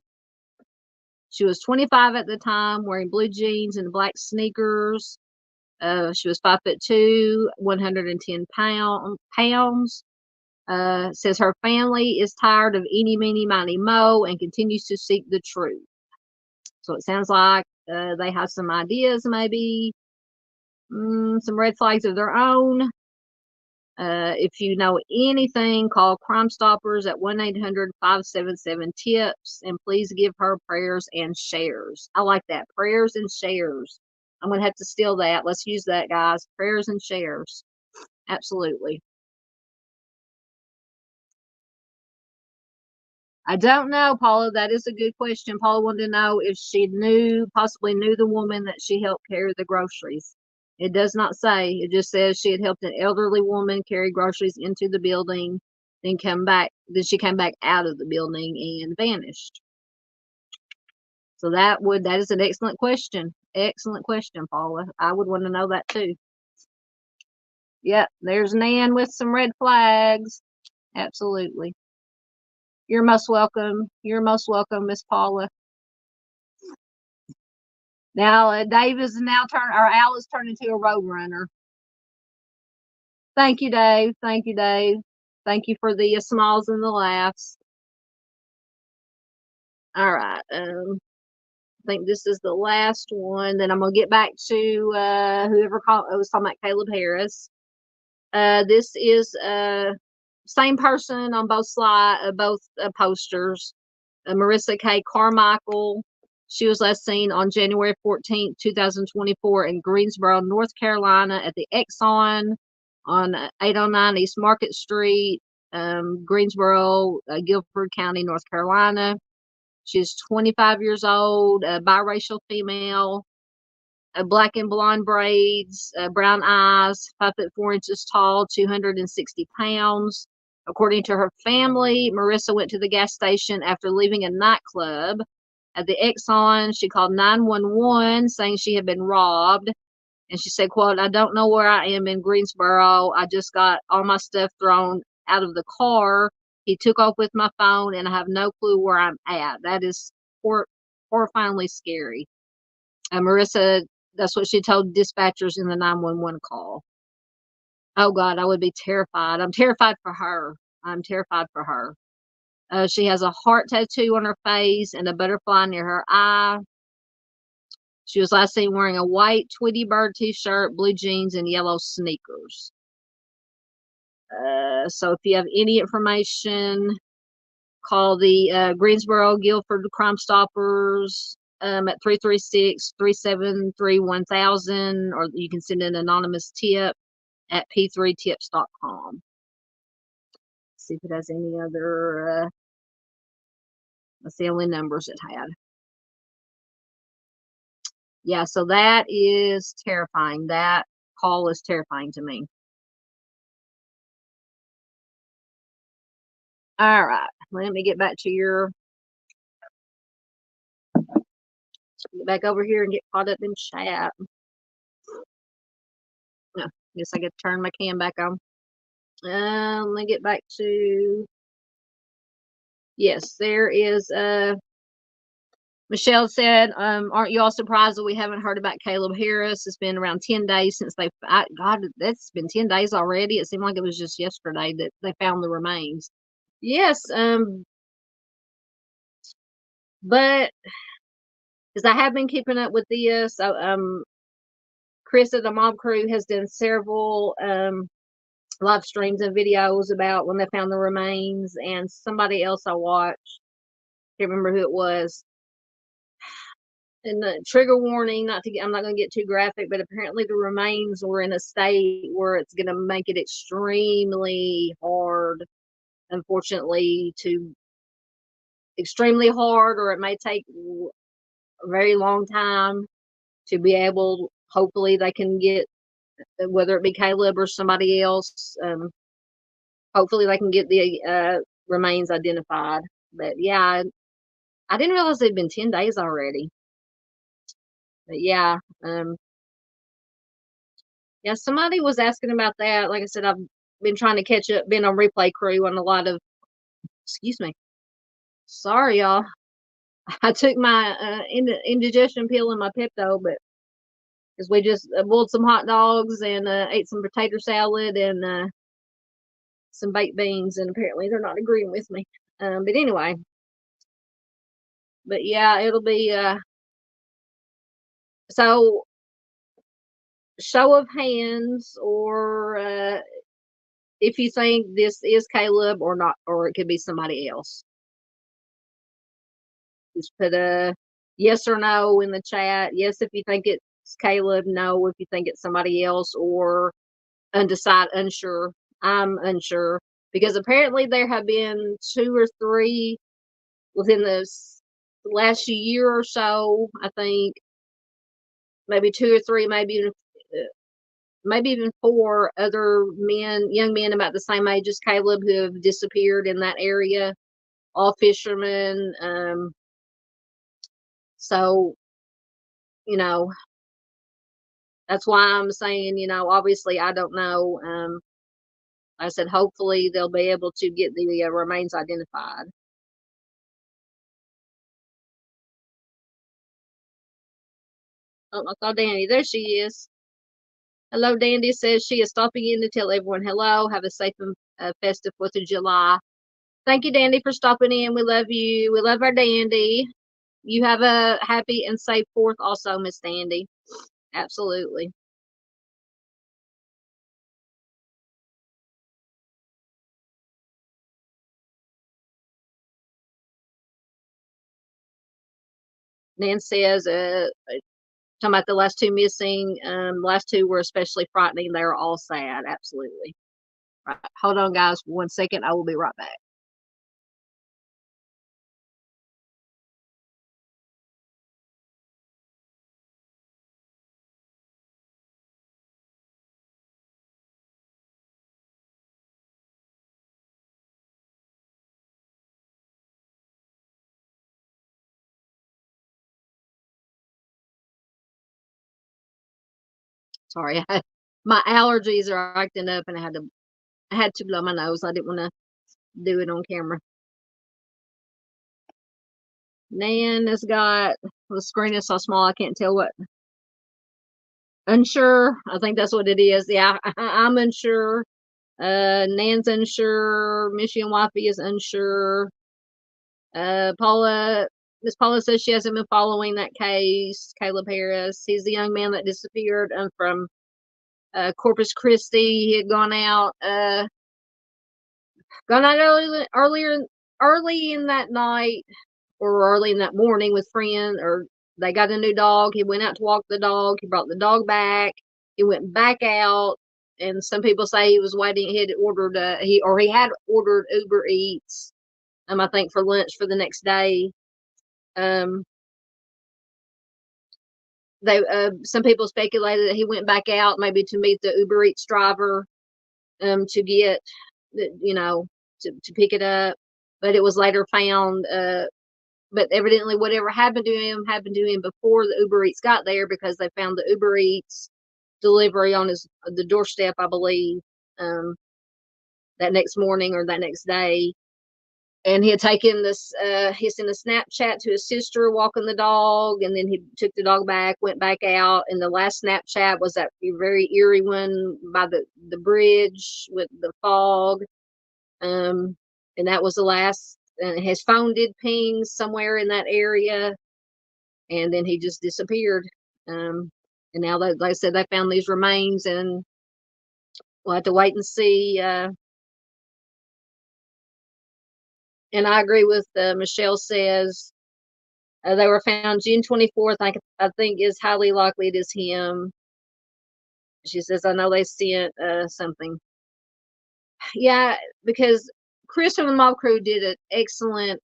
She was 25 at the time, wearing blue jeans and black sneakers. She was 5'2", 110 pounds. Says her family is tired of eeny, meeny, miny, mo, and continues to seek the truth. So it sounds like they have some ideas, maybe some red flags of their own. If you know anything, call Crime Stoppers at 1-800-577-TIPS, and please give her prayers and shares. I like that. Prayers and shares. I'm going to have to steal that. Let's use that, guys. Prayers and shares. Absolutely. I don't know, Paula. That is a good question. Paula wanted to know if she possibly knew the woman that she helped carry the groceries. It does not say. It just says she had helped an elderly woman carry groceries into the building, then she came back out of the building and vanished. So that is an excellent question. Excellent question, Paula. I would want to know that too. Yep, there's Nan with some red flags. Absolutely. You're most welcome. You're most welcome, Miss Paula. Now, Dave is now Al is turned into a road runner. Thank you, Dave. Thank you, Dave. Thank you for the smiles and the laughs. All right. I think this is the last one. Then I'm going to get back to whoever was talking about Caleb Harris. This is same person on both posters. Marissa K. Carmichael. She was last seen on January 14th, 2024 in Greensboro, North Carolina at the Exxon on 809 East Market Street, Greensboro, Guilford County, North Carolina. She's 25 years old, biracial female, black and blonde braids, brown eyes, 5'4" tall, 260 pounds. According to her family, Marissa went to the gas station after leaving a nightclub. At the Exxon, she called 911 saying she had been robbed. And she said, quote, "I don't know where I am in Greensboro. I just got all my stuff thrown out of the car. He took off with my phone, and I have no clue where I'm at. That is horrifyingly scary. Marissa, that's what she told dispatchers in the 911 call. Oh God, I would be terrified. I'm terrified for her. I'm terrified for her. She has a heart tattoo on her face and a butterfly near her eye. She was last seen wearing a white Tweety Bird t-shirt, blue jeans, and yellow sneakers. So if you have any information, call the Greensboro Guilford Crime Stoppers at 336-373-1000, or you can send an anonymous tip at p3tips.com. See if it has any other, that's the only numbers it had. Yeah, so that is terrifying. That call is terrifying to me. All right, let me get back to get back over here and get caught up in chat. No, guess I get to turn my cam back on. Let me get back to, yes, there is, Michelle said, aren't you all surprised that we haven't heard about Caleb Harris? It's been around 10 days since God, that's been 10 days already. It seemed like it was just yesterday that they found the remains. Yes, but because I have been keeping up with this, Chris at the Mob Crew has done several live streams and videos about when they found the remains, and somebody else I watched, can't remember who it was. And the trigger warning, I'm not going to get too graphic, but apparently the remains were in a state where it's going to make it extremely hard, unfortunately, extremely hard, or it may take a very long time to be able, hopefully they can get, whether it be Caleb or somebody else, hopefully they can get the remains identified. But yeah, I didn't realize it'd been 10 days already. But yeah, yeah, somebody was asking about that. Like I said, I've been trying to catch up, been on Replay Crew on a lot of, excuse me. Sorry, y'all. I took my indigestion pill and my Pepto, but because we just boiled some hot dogs and ate some potato salad and some baked beans, and apparently they're not agreeing with me. But anyway, but yeah, it'll be so show of hands, or if you think this is Caleb or not, or it could be somebody else. Just put a yes or no in the chat. Yes if you think it's Caleb, no if you think it's somebody else, or undecided, unsure. I'm unsure because apparently there have been 2 or 3 within the last year or so. I think maybe 2 or 3, maybe even 4 other men, young men about the same age as Caleb, who have disappeared in that area. All fishermen. So, you know, that's why I'm saying, obviously I don't know. I said, hopefully they'll be able to get the remains identified. Oh, I saw Danny. There she is. Hello, Dandy says she is stopping in to tell everyone hello. Have a safe and festive 4th of July. Thank you, Dandy, for stopping in. We love you. We love our Dandy. You have a happy and safe 4th also, Miss Dandy. Absolutely. Nan says, talking about the last 2 missing, last 2 were especially frightening. They are all sad. Absolutely. Right. Hold on, guys, 1 second. I will be right back. Sorry, my allergies are acting up, and I had to I had to blow my nose. I didn't want to do it on camera. Nan has got, the screen is so small I can't tell what. Unsure. I think that's what it is. Yeah, I'm unsure. Nan's unsure. Michigan Wifey is unsure. Miss Paula says she hasn't been following that case. Caleb Harris, he's the young man that disappeared from Corpus Christi. He had gone out early in that night or early in that morning with friends, or they got a new dog. He went out to walk the dog. He brought the dog back. He went back out, and some people say he was waiting. He had ordered he had ordered Uber Eats. I think for lunch for the next day. Some people speculated that he went back out maybe to meet the Uber Eats driver, to get, to pick it up, but it was later found. But evidently, whatever happened to him before the Uber Eats got there, because they found the Uber Eats delivery on the doorstep, I believe, that next morning or that next day. And he had taken he sent a Snapchat to his sister walking the dog, and then he took the dog back, went back out. And the last Snapchat was that very eerie one by the bridge with the fog. And that was the last. And his phone did ping somewhere in that area, and then he just disappeared. And now, like I said, they found these remains, and we'll have to wait and see. And I agree with Michelle says they were found June 24th. I think is highly likely it is him. She says, I know they sent something. Yeah, because Chris from the Mob Crew did an excellent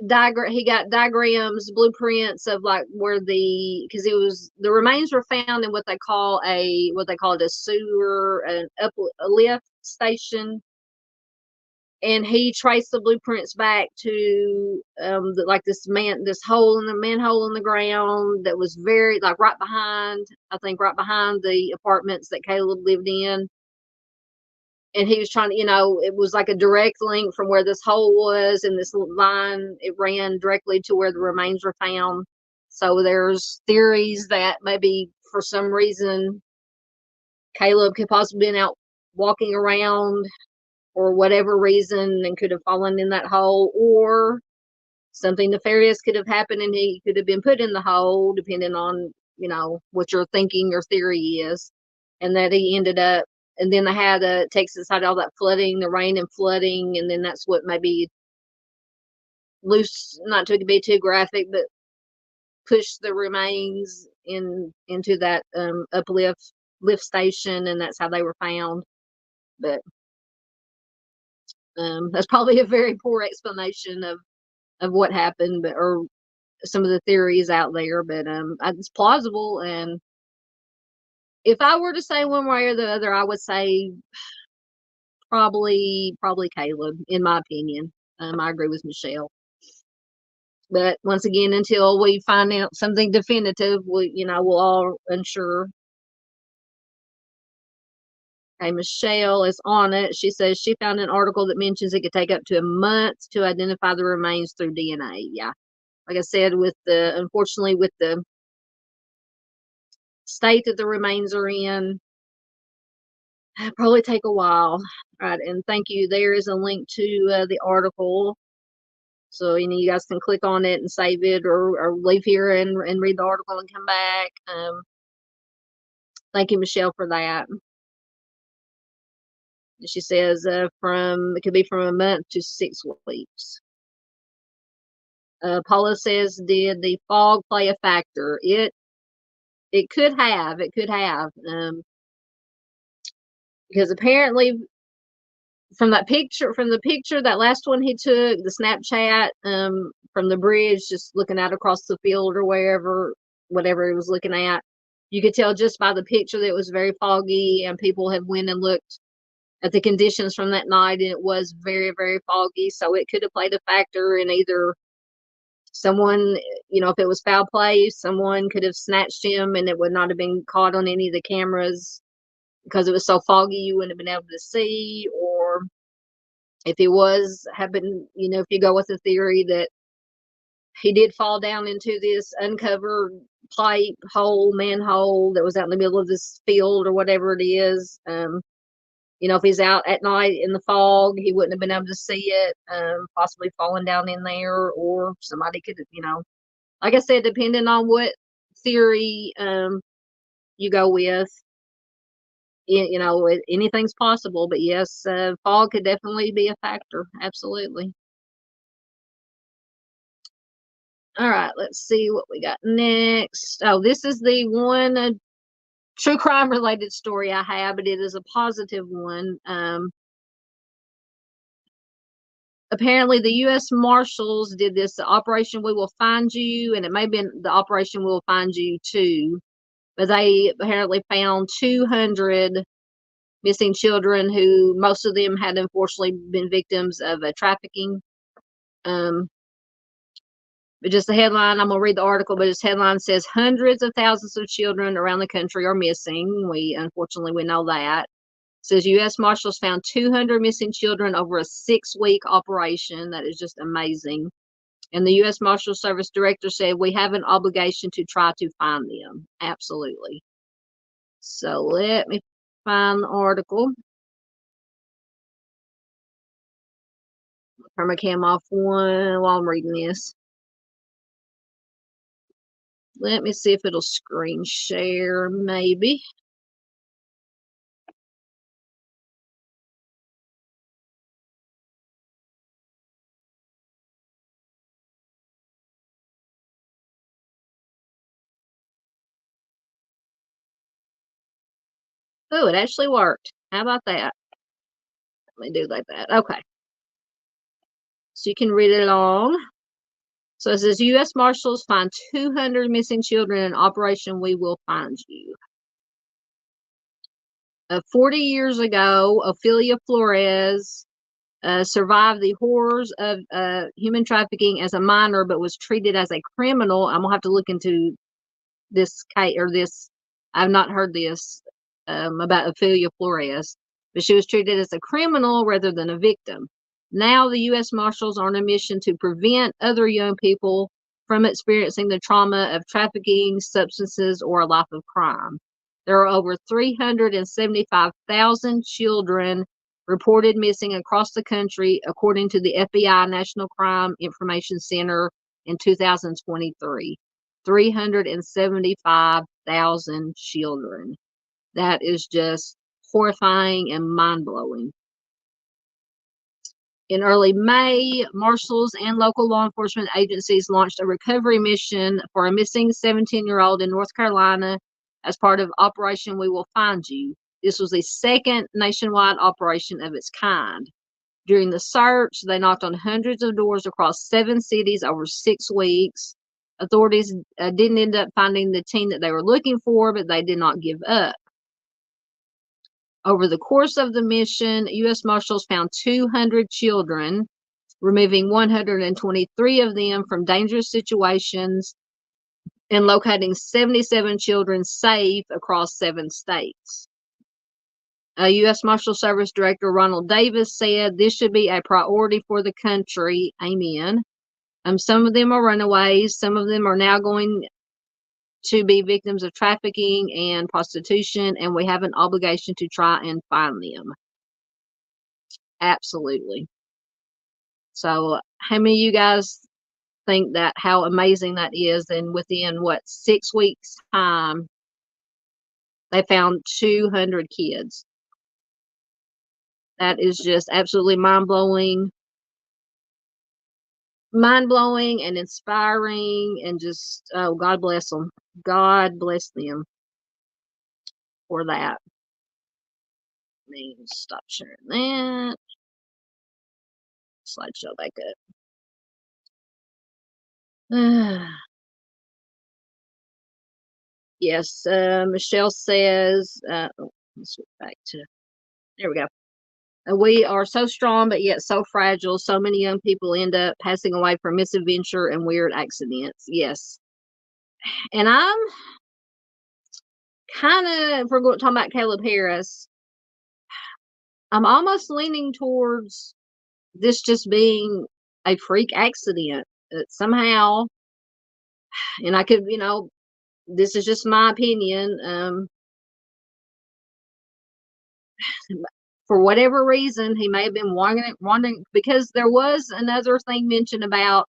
diagram. He got diagrams, blueprints of like where because the remains were found in what they called a sewer, a lift station. And he traced the blueprints back to this manhole in the ground that was very right behind the apartments that Caleb lived in. And he was trying to, it was like a direct link from where this hole was, and this line, it ran directly to where the remains were found. So there's theories that maybe for some reason Caleb could possibly been out walking around for whatever reason and could have fallen in that hole, or something nefarious could have happened and he could have been put in the hole, depending on, what your thinking or theory is. And that he ended up, and then they had Texas had all that flooding, the rain and flooding, and then that's what maybe not to be too graphic, but pushed the remains into that lift station, and that's how they were found. But that's probably a very poor explanation of what happened, or some of the theories out there, but it's plausible. And if I were to say one way or the other, I would say probably Caleb, in my opinion. I agree with Michelle. But once again, until we find out something definitive, we'll all unsure. Okay, Michelle is on it. She says she found an article that mentions it could take up to a month to identify the remains through DNA. Yeah. Like I said, unfortunately, with the state that the remains are in, it'll probably take a while. Right, and thank you. There is a link to the article, so you guys can click on it and save it, or leave here and read the article and come back. Thank you, Michelle, for that. She says it could be from a month to 6 weeks. Paula says, did the fog play a factor? It could have. Because apparently from the picture, that last one he took, the Snapchat, from the bridge, just looking out across the field or whatever he was looking at, you could tell just by the picture that it was very foggy, and people have went and looked at the conditions from that night, and it was very, very foggy. So it could have played a factor in either someone, if it was foul play, someone could have snatched him and it would not have been caught on any of the cameras. because it was so foggy you wouldn't have been able to see, or if it was happened, if you go with the theory that he did fall down into this uncovered pipe hole, manhole that was out in the middle of this field or whatever it is. If he's out at night in the fog, he wouldn't have been able to see it, possibly falling down in there, or somebody could, like I said, depending on what theory you go with, anything's possible. But yes, fog could definitely be a factor. Absolutely. All right, let's see what we got next. Oh, this is the one true crime related story I have, but it is a positive one. Apparently, the U.S. Marshals did this Operation We Will Find You, and it may have been the Operation We Will Find You too, but they apparently found 200 missing children who most of them had unfortunately been victims of trafficking. But just the headline, I'm going to read the article, but its headline says hundreds of thousands of children around the country are missing. Unfortunately, we know that. It says U.S. Marshals found 200 missing children over a 6-week operation. That is just amazing. And the U.S. Marshal Service Director said, we have an obligation to try to find them. Absolutely. So let me find the article. Turn my cam off one while I'm reading this. Let me see if it'll screen share, maybe. Oh, it actually worked. How about that? Let me do like that. Okay. So you can read it along. So it says U.S. Marshals find 200 missing children in Operation We Will Find You. 40 years ago, Ophelia Flores survived the horrors of human trafficking as a minor, but was treated as a criminal. I'm going to have to look into this case, or this. I've not heard this about Ophelia Flores, but she was treated as a criminal rather than a victim. Now the U.S. Marshals are on a mission to prevent other young people from experiencing the trauma of trafficking, substances, or a life of crime. There are over 375,000 children reported missing across the country, according to the FBI National Crime Information Center in 2023. 375,000 children. That is just horrifying and mind-blowing. In early May, marshals and local law enforcement agencies launched a recovery mission for a missing 17-year-old in North Carolina as part of Operation We Will Find You. This was the second nationwide operation of its kind. During the search, they knocked on hundreds of doors across 7 cities over 6 weeks. Authorities didn't end up finding the teen that they were looking for, but they did not give up. Over the course of the mission, U.S. Marshals found 200 children, removing 123 of them from dangerous situations and locating 77 children safe across 7 states. U.S. Marshal Service Director Ronald Davis said this should be a priority for the country. Amen. Some of them are runaways. Some of them are now going to be victims of trafficking and prostitution, and we have an obligation to try and find them. Absolutely. So how many of you guys think that how amazing that is? And within 6 weeks time, they found 200 kids. That is just absolutely mind-blowing and inspiring, and just, oh, God bless them. God bless them for that. Let me stop sharing that. Slideshow back up. Yes, Michelle says, let's switch back to, there we go. We are so strong, but yet so fragile. So many young people end up passing away from misadventure and weird accidents. Yes. And kind of, if we're going to talk about Caleb Harris, I'm almost leaning towards this just being a freak accident. Somehow, and I could, this is just my opinion. For whatever reason, he may have been wandering because there was another thing mentioned about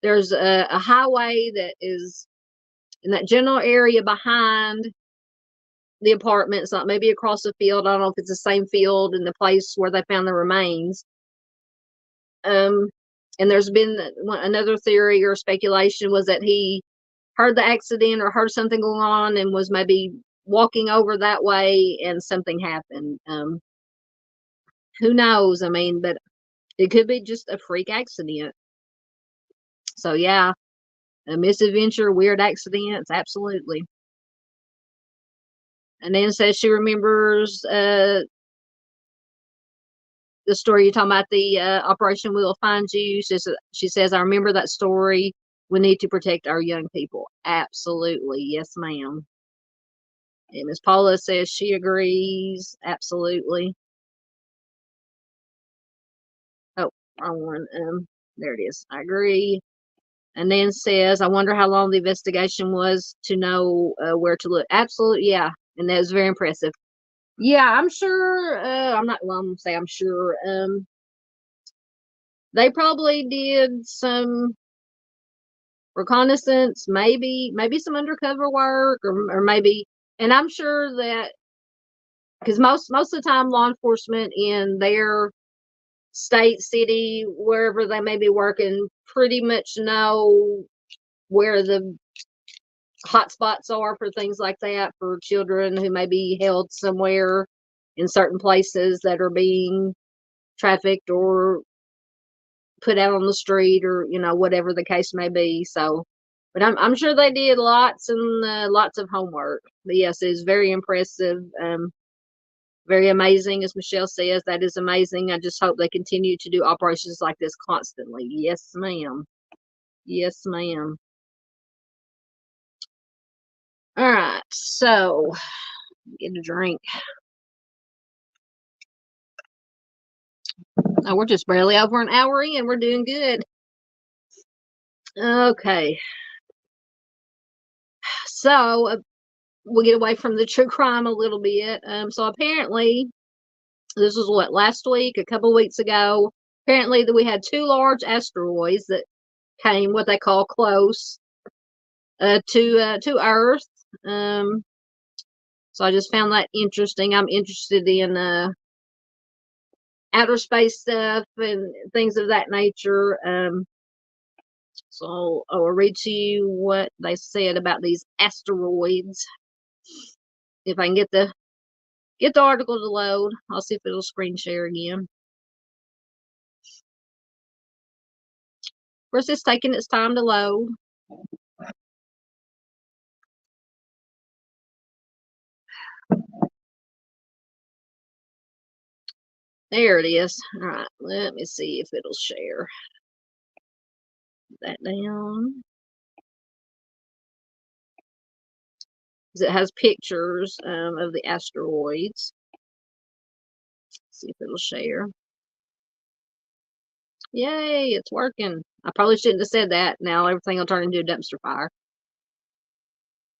there's a highway that is in that general area behind the apartments, like maybe across the field. I don't know if it's the same field in the place where they found the remains. And there's been another theory or speculation was that he heard the accident or heard something going on and was maybe walking over that way and something happened. Who knows? I mean, but it could be just a freak accident. So yeah, a misadventure, weird accidents, absolutely. And then says she remembers the story you're talking about, the Operation We'll Find You. She says, I remember that story. We need to protect our young people. Absolutely. Yes, ma'am. And Miss Paula says she agrees. Absolutely. Oh, wrong one. There it is. I agree. And then says, I wonder how long the investigation was to know where to look. Absolutely, yeah. And that was very impressive. Yeah, I'm sure. I'm not. Well, I'm gonna say I'm sure. They probably did some reconnaissance, maybe some undercover work, or maybe. And I'm sure that because most of the time, law enforcement in their state, city, wherever they may be working, pretty much know where the hot spots are for things like that for children who may be held somewhere in certain places that are being trafficked or put out on the street, or whatever the case may be. So but I'm sure they did lots and lots of homework. But yes, it's very impressive. Very amazing, as Michelle says. That is amazing. I just hope they continue to do operations like this constantly. Yes, ma'am. Yes, ma'am. All right, so get a drink. Oh, we're just barely over an hour in. We're doing good. Okay. So we'll get away from the true crime a little bit. So apparently, this was what, last week, a couple of weeks ago. Apparently, that we had two large asteroids that came what they call close to Earth. So I just found that interesting. I'm interested in outer space stuff and things of that nature. So I will read to you what they said about these asteroids. If I can get the article to load, I'll see if it'll screen share again. Of course, it's taking its time to load. There it is. All right, let me see if it'll share that down. It has pictures of the asteroids. Let's see if it'll share. Yay, it's working. I probably shouldn't have said that. Now everything will turn into a dumpster fire.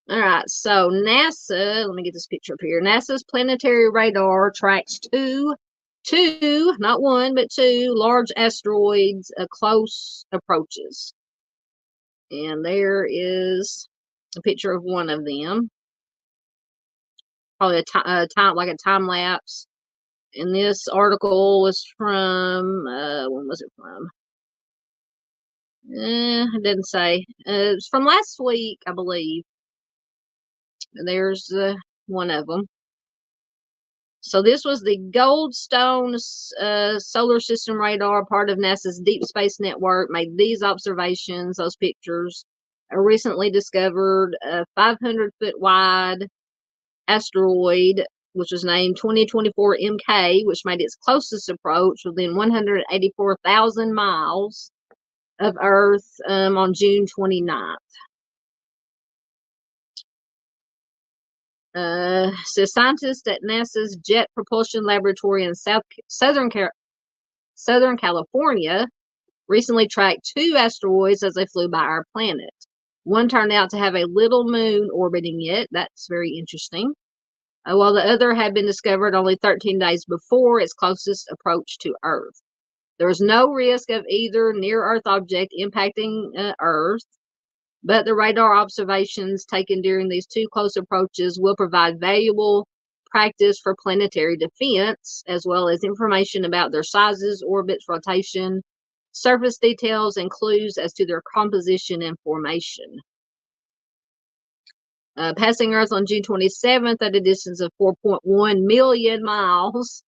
All right, so NASA, let me get this picture up here. NASA's planetary radar tracks two, not one, but two large asteroids close approaches. And there is a picture of one of them. Probably a time like a time lapse. And this article was from when was it from? It didn't say. It's from last week, I believe. There's one of them. So this was the Goldstone solar system radar, part of NASA's Deep Space Network, made these observations, those pictures. A recently discovered 500-foot wide asteroid, which was named 2024 MK, which made its closest approach within 184,000 miles of Earth on June 29th. Says scientists at NASA's Jet Propulsion Laboratory in Southern California recently tracked 2 asteroids as they flew by our planet. One turned out to have a little moon orbiting it. That's very interesting. While the other had been discovered only 13 days before its closest approach to Earth. There was no risk of either near-Earth object impacting Earth, but the radar observations taken during these 2 close approaches will provide valuable practice for planetary defense, as well as information about their sizes, orbits, rotation, surface details, and clues as to their composition and formation. Passing Earth on June 27th at a distance of 4.1 million miles.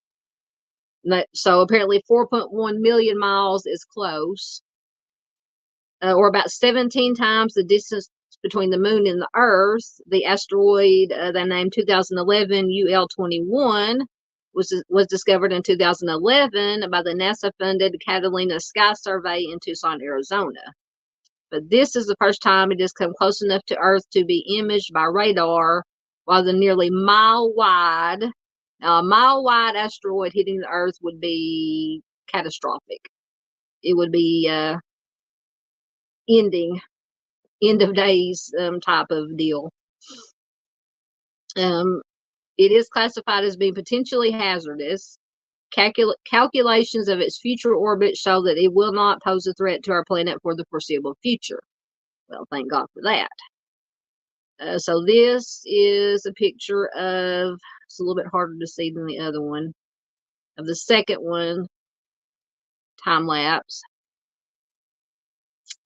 So apparently 4.1 million miles is close. Or about 17 times the distance between the moon and the Earth. The asteroid they named 2011 UL-21 was discovered in 2011 by the NASA-funded Catalina Sky Survey in Tucson, Arizona. But this is the first time it has come close enough to Earth to be imaged by radar, while the nearly mile-wide asteroid hitting the Earth would be catastrophic. It would be end of days type of deal. It is classified as being potentially hazardous. Calculations of its future orbit show that it will not pose a threat to our planet for the foreseeable future. Well, thank God for that. So this is a picture of, it's a little bit harder to see than the other one, of the second one, time lapse.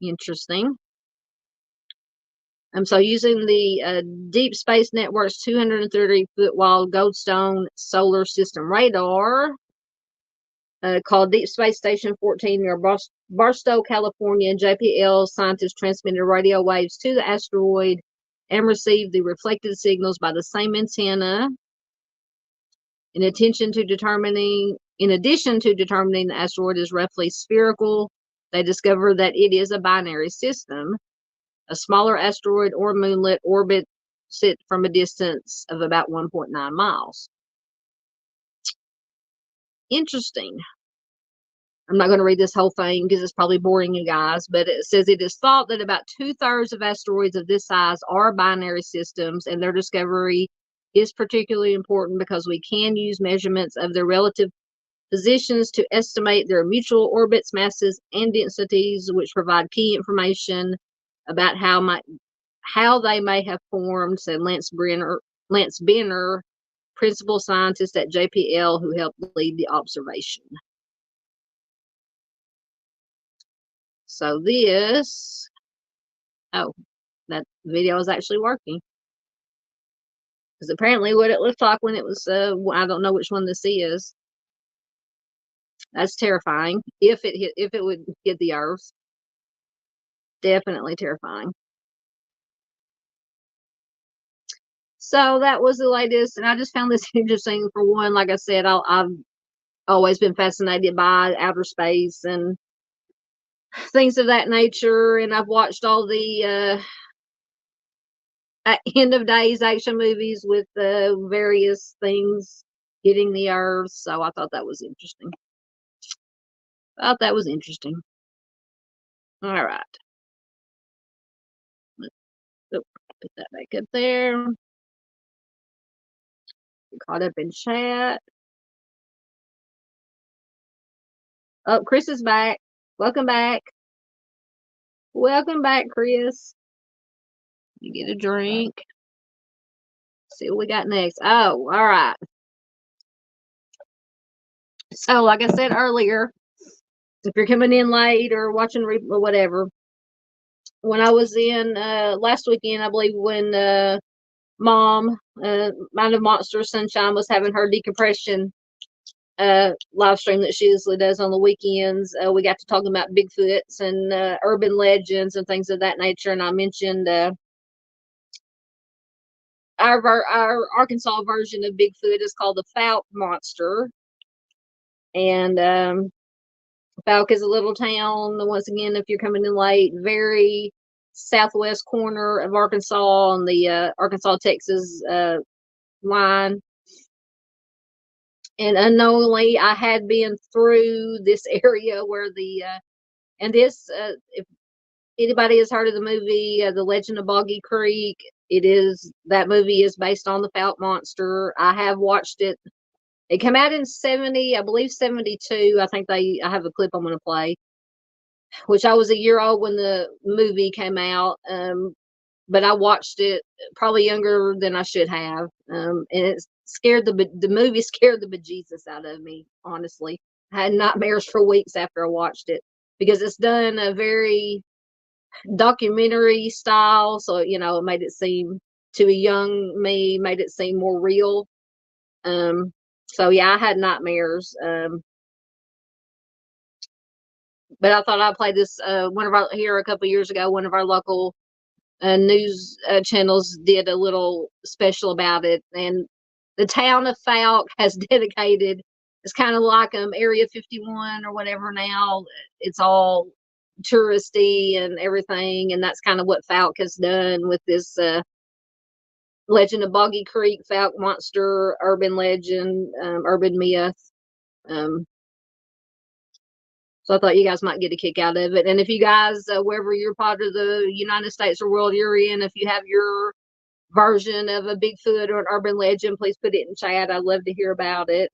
Interesting. So using the Deep Space Network's 230-foot wide Goldstone solar system radar, called Deep Space Station 14 near Barstow, California, JPL scientists transmitted radio waves to the asteroid and received the reflected signals by the same antenna. In addition to determining the asteroid is roughly spherical, they discovered that it is a binary system. A smaller asteroid or moonlet orbits it from a distance of about 1.9 miles. Interesting. I'm not going to read this whole thing because it's probably boring you guys, but it says it is thought that about 2/3 of asteroids of this size are binary systems, and their discovery is particularly important because we can use measurements of their relative positions to estimate their mutual orbits, masses, and densities, which provide key information about how they may have formed, said Lance Benner, principal scientist at JPL, who helped lead the observation. So this, oh, that video is actually working. Because apparently what it looked like when it was, I don't know which one this is. That's terrifying. If it would hit the Earth. Definitely terrifying. So that was the latest, and I just found this interesting. For one, like I said, I've always been fascinated by outer space and things of that nature, and I've watched all the end of days action movies with various things hitting the Earth. So I thought that was interesting. All right. Put that back up there. Caught up in chat. Oh, Chris is back. Welcome back. Welcome back, Chris. You get a drink. See what we got next. Oh, all right. So, like I said earlier, if you're coming in late or watching or whatever, when I was in last weekend, I believe when Mom, Mind of Monster Sunshine, was having her decompression live stream that she usually does on the weekends, we got to talking about Bigfoots and urban legends and things of that nature, and I mentioned our Arkansas version of Bigfoot is called the Fouke Monster, and Fouke is a little town. Once again, if you're coming in late, very southwest corner of Arkansas on the Arkansas-Texas line. And unknowingly, I had been through this area where if anybody has heard of the movie, The Legend of Boggy Creek, that movie is based on the Fouke Monster. I have watched it. It came out in 70, I believe 72. I have a clip I'm going to play, which I was a year old when the movie came out. But I watched it probably younger than I should have. And the movie scared the bejesus out of me, honestly. I had nightmares for weeks after I watched it because it's done a very documentary style. So, it made it seem, to a young me, made it seem more real. So yeah, I had nightmares. But I thought I'd play this, here a couple years ago, one of our local news channels did a little special about it, and the town of Fouke has dedicated. It's kind of like Area 51 or whatever now. It's all touristy and everything, and that's kind of what Fouke has done with this Legend of Boggy Creek, Fouke Monster, urban legend, urban myth. So I thought you guys might get a kick out of it. And if you guys, wherever you're part of the United States or world you're in, if you have your version of a Bigfoot or an urban legend, please put it in chat. I'd love to hear about it.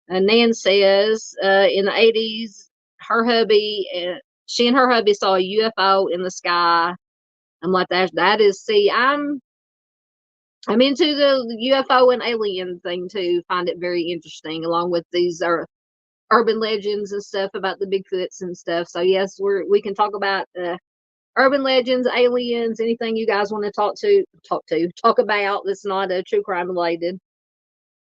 Nan says, in the 80s, she and her hubby saw a UFO in the sky. I'm like, that is, see, I'm into the UFO and alien thing too. Find it very interesting, along with these urban legends and stuff about the Bigfoots and stuff. So yes, we can talk about urban legends, aliens, anything you guys want to talk about that's not true crime related.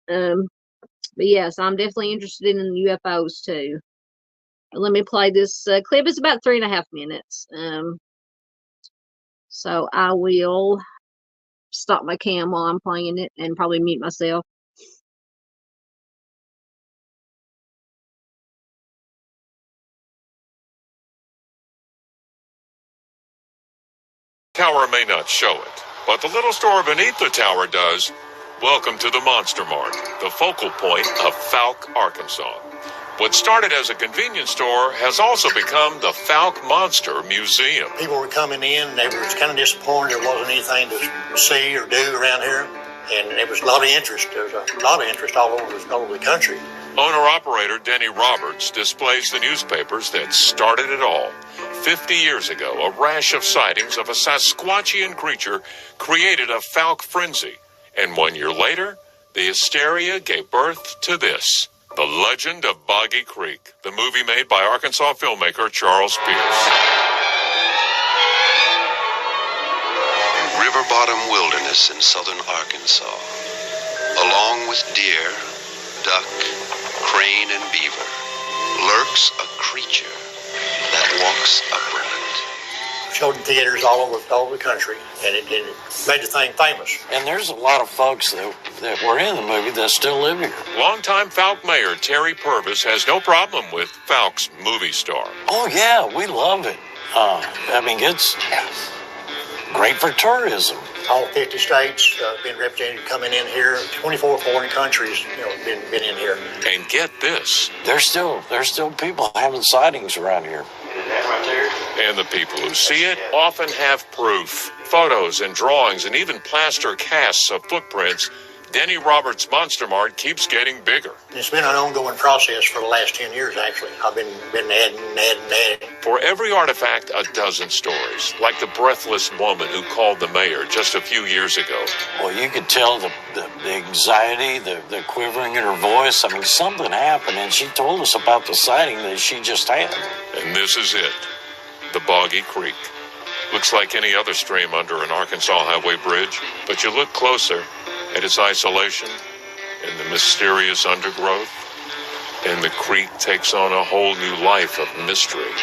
But yes, I'm definitely interested in UFOs too. Let me play this clip. It's about 3.5 minutes. So I will stop my cam while I'm playing it and probably mute myself. Tower may not show it, but the little store beneath the tower does. Welcome to the Monster Mart, the focal point of Fouke, Arkansas. What started as a convenience store has also become the Fouke Monster Museum. People were coming in, and they were kind of disappointed there wasn't anything to see or do around here. And there was a lot of interest. There was a lot of interest all over the country. Owner-operator Denny Roberts displays the newspapers that started it all. 50 years ago, a rash of sightings of a Sasquatchian creature created a Fouke frenzy. And 1 year later, the hysteria gave birth to this, The Legend of Boggy Creek, the movie made by Arkansas filmmaker Charles Pierce. River bottom wilderness in southern Arkansas, along with deer, duck, crane, and beaver, lurks a creature that walks upright. Showed in theaters all over the country, and it made the thing famous. And there's a lot of folks that were in the movie that still live here. Longtime Fouke Mayor Terry Purvis has no problem with Fouke's movie star. Oh, yeah, we love it. It's great for tourism. All 50 states been represented coming in here. 24 foreign countries, been in here. And get this. There's still people having sightings around here. And the people who see it often have proof. Photos and drawings and even plaster casts of footprints. Denny Roberts' Monster Mart keeps getting bigger. It's been an ongoing process for the last 10 years, actually. I've been adding. For every artifact, a dozen stories. Like the breathless woman who called the mayor just a few years ago. Well, you could tell the anxiety, the quivering in her voice. Something happened, and she told us about the sighting that she just had. And this is it. The Boggy Creek. Looks like any other stream under an Arkansas highway bridge, but you look closer at its isolation and the mysterious undergrowth, and the creek takes on a whole new life of mystery,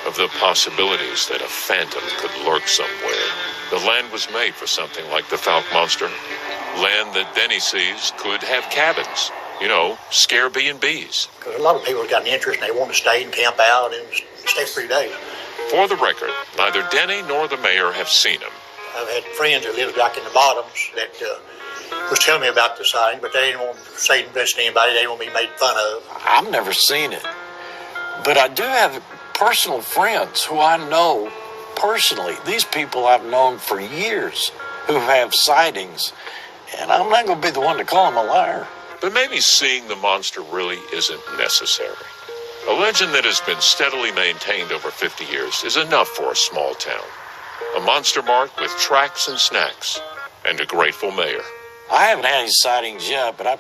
of the possibilities that a phantom could lurk somewhere. The land was made for something like the Fouke Monster. Land that Denny sees could have cabins, scare B&Bs. Because a lot of people have got an interest, and they want to stay and camp out and stay 3 days. For the record, neither Denny nor the mayor have seen him. I've had friends that live back in the bottoms that was telling me about the sighting, but they didn't want to say this to anybody. They didn't want to be made fun of. I've never seen it, but I do have personal friends who I know personally. These people I've known for years who have sightings, and I'm not going to be the one to call them a liar. But maybe seeing the monster really isn't necessary. A legend that has been steadily maintained over 50 years is enough for a small town. A monster mart with tracks and snacks, and a grateful mayor. I haven't had any sightings yet, but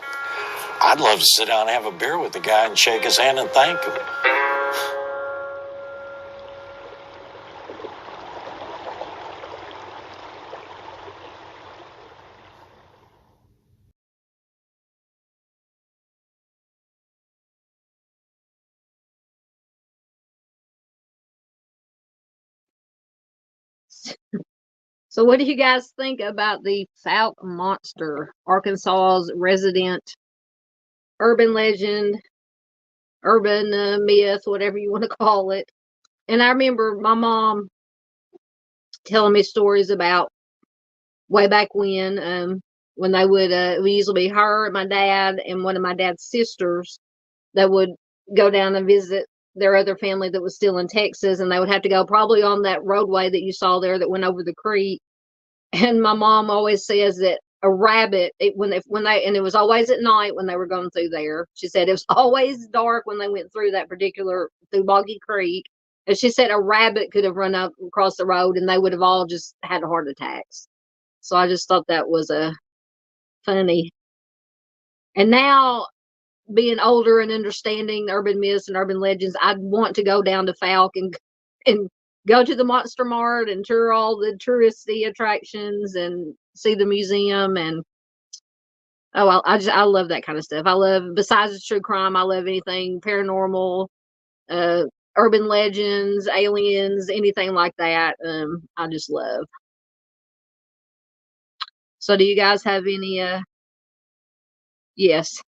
I'd love to sit down and have a beer with the guy and shake his hand and thank him. So what do you guys think about the Fouke Monster, Arkansas's resident urban legend, urban myth, whatever you want to call it? And I remember my mom telling me stories about way back when they would it would usually be her, my dad, and one of my dad's sisters that would go down and visit their other family that was still in Texas, and they would have to go probably on that roadway that you saw there that went over the creek. And my mom always says that a rabbit, when they, and it was always at night when they were going through there. She said it was always dark when they went through that particular, through Boggy Creek. And she said a rabbit could have run up across the road and they would have all just had heart attacks. So I just thought that was a funny. And now, being older and understanding urban myths and urban legends, I'd want to go down to Fouke and go to the Monster Mart and tour all the touristy attractions and see the museum. And I love that kind of stuff. I love, besides the true crime, I love anything paranormal, urban legends, aliens, anything like that. I just love. So do you guys have any yes,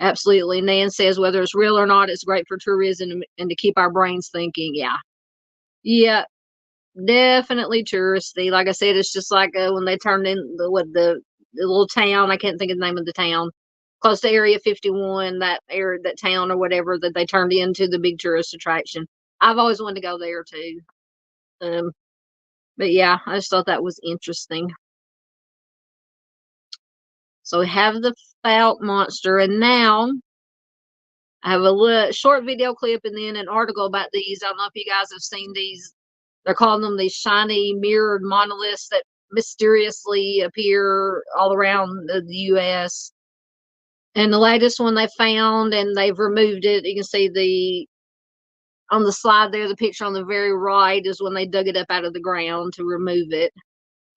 absolutely. Nan says whether it's real or not, it's great for tourism and to keep our brains thinking. Yeah. Yeah, definitely touristy. Like I said, it's just like when they turned in the little town. I can't think of the name of the town close to Area 51. That area, that town or whatever that they turned into the big tourist attraction. I've always wanted to go there too. But yeah, I just thought that was interesting. So we have the Fouke Monster, and now I have a short video clip and then an article about these. I don't know if you guys have seen these. They're calling them these shiny mirrored monoliths that mysteriously appear all around the US. And the latest one they found, and they've removed it. You can see on the slide there, the picture on the very right is when they dug it up out of the ground to remove it.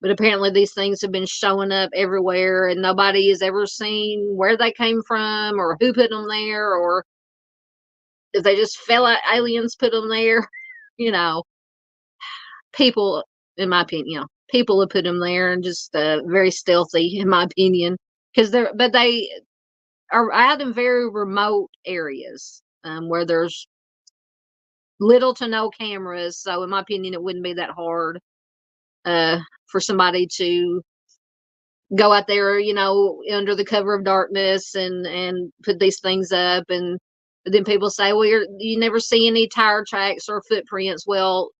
But apparently these things have been showing up everywhere, and nobody has ever seen where they came from or who put them there, or if they just fell out, aliens put them there. You know, people, in my opinion, people have put them there and just very stealthy, in my opinion, because they are out in very remote areas where there's little to no cameras. So, in my opinion, it wouldn't be that hard for somebody to go out there, under the cover of darkness and put these things up. And then people say, well, you never see any tire tracks or footprints. Well,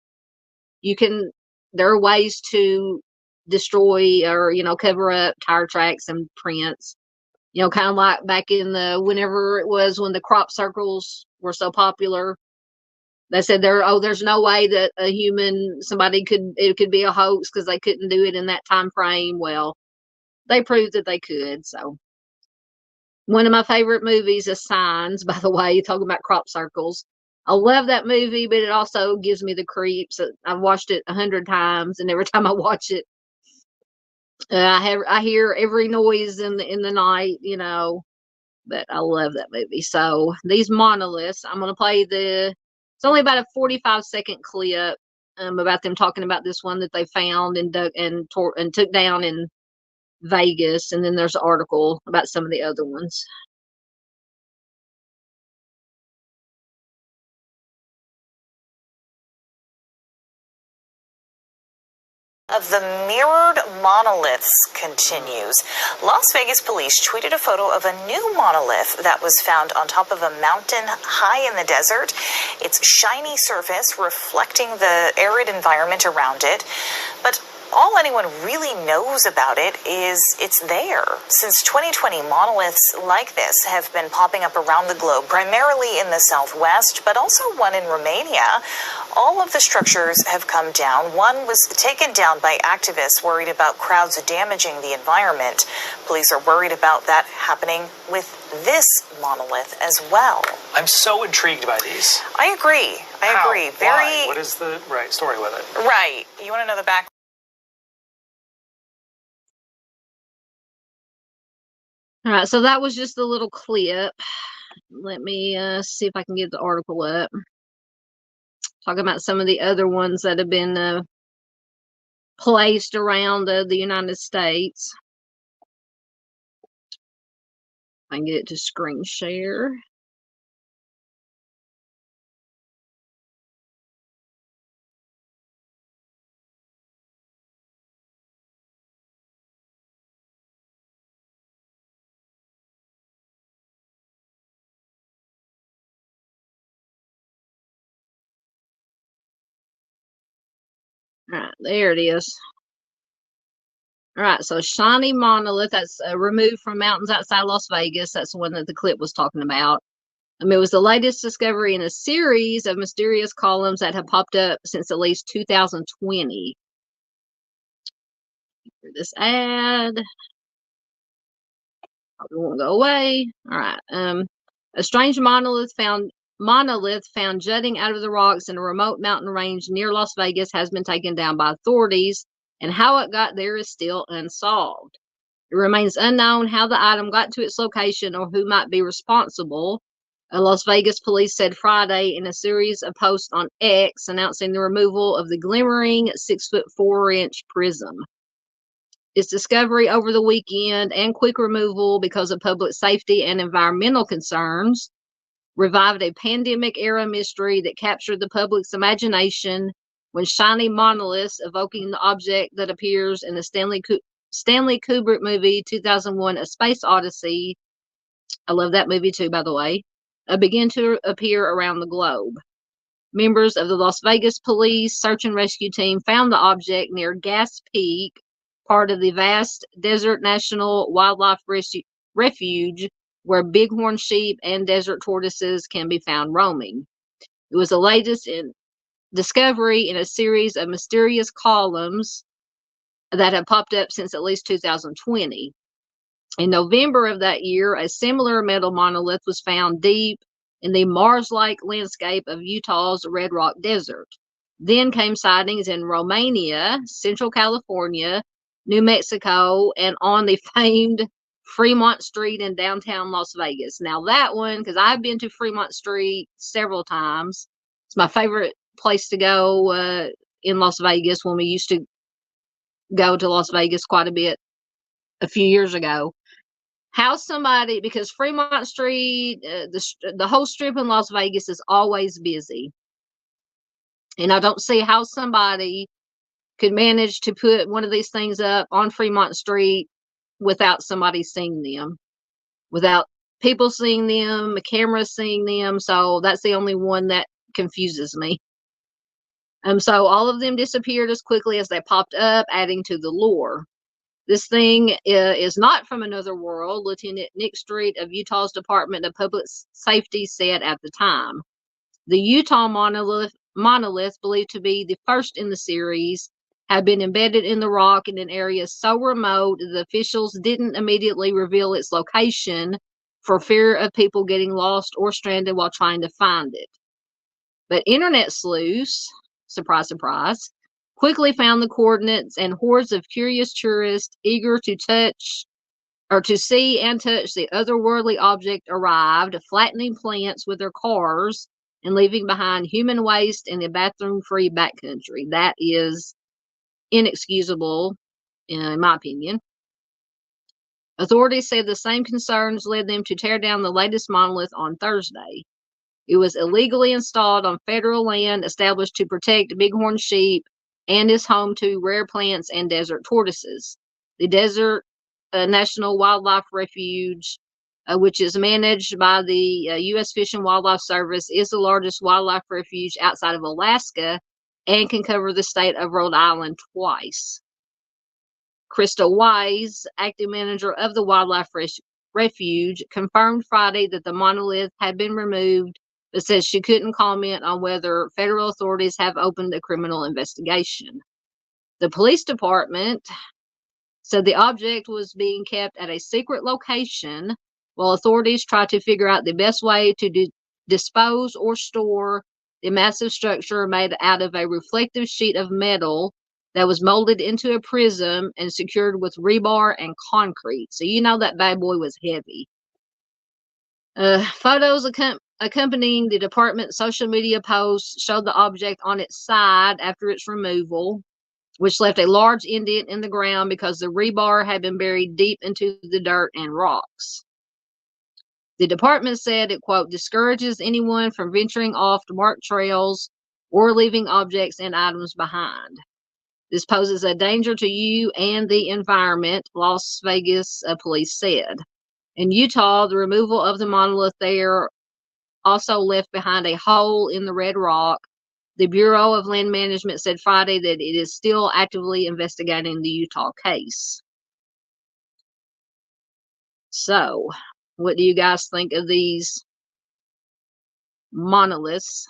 there are ways to destroy or, cover up tire tracks and prints, kind of like back in whenever it was when the crop circles were so popular. They said there's no way that it could be a hoax because they couldn't do it in that time frame. Well, they proved that they could. So one of my favorite movies is Signs, by the way, talking about crop circles. I love that movie, but it also gives me the creeps. I've watched it 100 times, and every time I watch it, I hear every noise in the night, but I love that movie. So these monoliths, I'm going to play it's only about a 45-second clip about them talking about this one that they found and dug and took down in Vegas. And then there's an article about some of the other ones. of the mirrored monoliths continues. Las Vegas police tweeted a photo of a new monolith that was found on top of a mountain high in the desert. Its shiny surface reflecting the arid environment around it. But all anyone really knows about it is it's there. Since 2020, monoliths like this have been popping up around the globe, primarily in the Southwest, but also one in Romania. All of the structures have come down. One was taken down by activists worried about crowds damaging the environment. Police are worried about that happening with this monolith as well. I'm so intrigued by these. I agree. How? Very. Why? What is the right story with it? Right. You want to know the back? All right, so that was just a little clip. Let me see if I can get the article up. Talking about some of the other ones that have been placed around the United States. I can get it to screen share. All right, there it is. All right, so shiny monolith that's removed from mountains outside Las Vegas. That's the one that the clip was talking about. It was the latest discovery in a series of mysterious columns that have popped up since at least 2020. For this ad, probably won't go away. All right. A strange monolith found jutting out of the rocks in a remote mountain range near Las Vegas has been taken down by authorities, and how it got there is still unsolved. It remains unknown how the item got to its location or who might be responsible. Las Vegas police said Friday in a series of posts on X announcing the removal of the glimmering 6'4" prism. Its discovery over the weekend and quick removal because of public safety and environmental concerns revived a pandemic-era mystery that captured the public's imagination when shiny monoliths evoking the object that appears in the Stanley Kubrick movie 2001: A Space Odyssey. I love that movie too, by the way. Began to appear around the globe. Members of the Las Vegas Police Search and Rescue Team found the object near Gas Peak, part of the vast Desert National Wildlife Refuge, where bighorn sheep and desert tortoises can be found roaming. It was the latest discovery in a series of mysterious columns that have popped up since at least 2020. In November of that year, a similar metal monolith was found deep in the Mars-like landscape of Utah's Red Rock Desert. Then came sightings in Romania, Central California, New Mexico, and on the famed Fremont Street in downtown Las Vegas. Now that one, because I've been to Fremont Street several times, it's my favorite place to go in Las Vegas when we used to go to Las Vegas quite a bit a few years ago. How somebody, because Fremont Street, the whole strip in Las Vegas is always busy. And I don't see how somebody could manage to put one of these things up on Fremont Street without somebody seeing them, without people seeing them, cameras seeing them. So that's the only one that confuses me. So all of them disappeared as quickly as they popped up, adding to the lore. This thing is not from another world, Lieutenant Nick Street of Utah's Department of Public Safety said at the time. The Utah monolith, believed to be the first in the series, had been embedded in the rock in an area so remote the officials didn't immediately reveal its location for fear of people getting lost or stranded while trying to find it. But internet sleuths, surprise, surprise, quickly found the coordinates, and hordes of curious tourists eager to see and touch the otherworldly object arrived, flattening plants with their cars and leaving behind human waste in the bathroom-free backcountry. That is inexcusable, in my opinion. Authorities said the same concerns led them to tear down the latest monolith on Thursday. It was illegally installed on federal land established to protect bighorn sheep and is home to rare plants and desert tortoises. The Desert National Wildlife Refuge, which is managed by the U.S. Fish and Wildlife Service, is the largest wildlife refuge outside of Alaska and can cover the state of Rhode Island twice. Krista Wise, acting manager of the Wildlife Refuge, confirmed Friday that the monolith had been removed, but said she couldn't comment on whether federal authorities have opened a criminal investigation. The police department said the object was being kept at a secret location while authorities tried to figure out the best way to dispose or store the massive structure made out of a reflective sheet of metal that was molded into a prism and secured with rebar and concrete. So you know that bad boy was heavy. Photos accompanying the department's social media posts showed the object on its side after its removal, which left a large indent in the ground because the rebar had been buried deep into the dirt and rocks. The department said it, quote, discourages anyone from venturing off to marked trails or leaving objects and items behind. This poses a danger to you and the environment, Las Vegas police said. In Utah, the removal of the monolith there also left behind a hole in the red rock. The Bureau of Land Management said Friday that it is still actively investigating the Utah case. So, what do you guys think of these monoliths?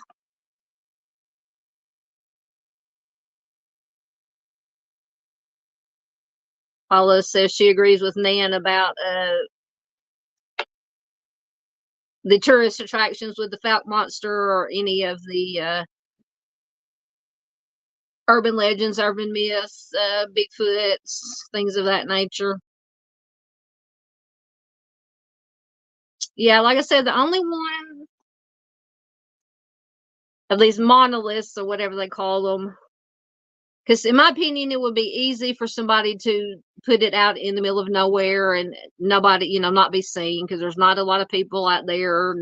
Paula says she agrees with Nan about the tourist attractions with the Fouke Monster or any of the urban legends, urban myths, Bigfoots, things of that nature. Yeah, like I said, the only one of these monoliths or whatever they call them, because in my opinion, it would be easy for somebody to put it out in the middle of nowhere and nobody, not be seen because there's not a lot of people out there,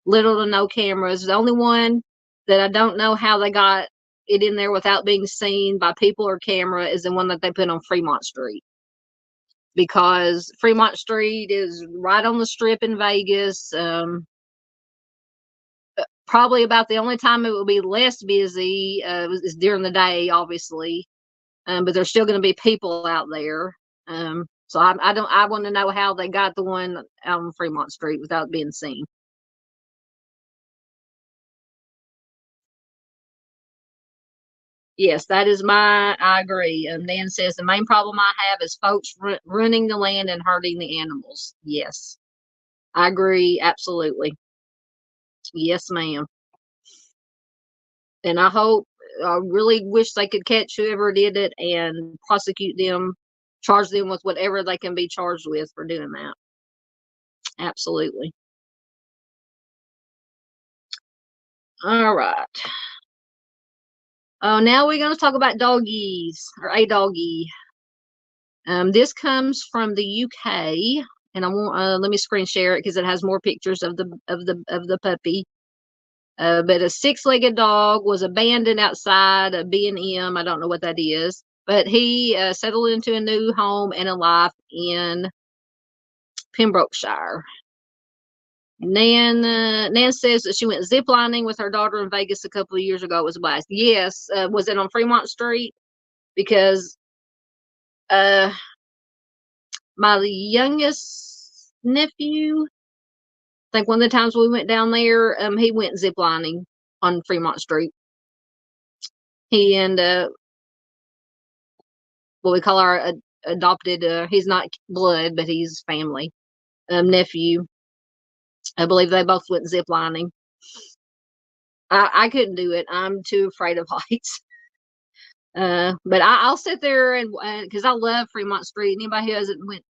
little to no cameras. The only one that I don't know how they got it in there without being seen by people or camera is the one that they put on Fremont Street. Because Fremont Street is right on the strip in Vegas. Probably about the only time it will be less busy is during the day, obviously. But there's still going to be people out there. So I want to know how they got the one out on Fremont Street without being seen. Yes, I agree. Nan says the main problem I have is folks running the land and hurting the animals. Yes, I agree. Absolutely. Yes, ma'am. And I really wish they could catch whoever did it and prosecute them, charge them with whatever they can be charged with for doing that. Absolutely. All right. Oh, now we're going to talk about doggies, or a doggie. This comes from the UK, and I want let me screen share it because it has more pictures of the puppy. But a 6-legged dog was abandoned outside a B&M. I don't know what that is, but he settled into a new home and a life in Pembrokeshire. Nan says that she went ziplining with her daughter in Vegas a couple of years ago. It was a blast. Yes, was it on Fremont Street? Because my youngest nephew, I think one of the times we went down there, he went ziplining on Fremont Street. He and what we call our adopted, he's not blood, but he's family, nephew. I believe they both went ziplining. I couldn't do it. I'm too afraid of heights. But I'll sit there and because I love Fremont Street. Anybody who hasn't went,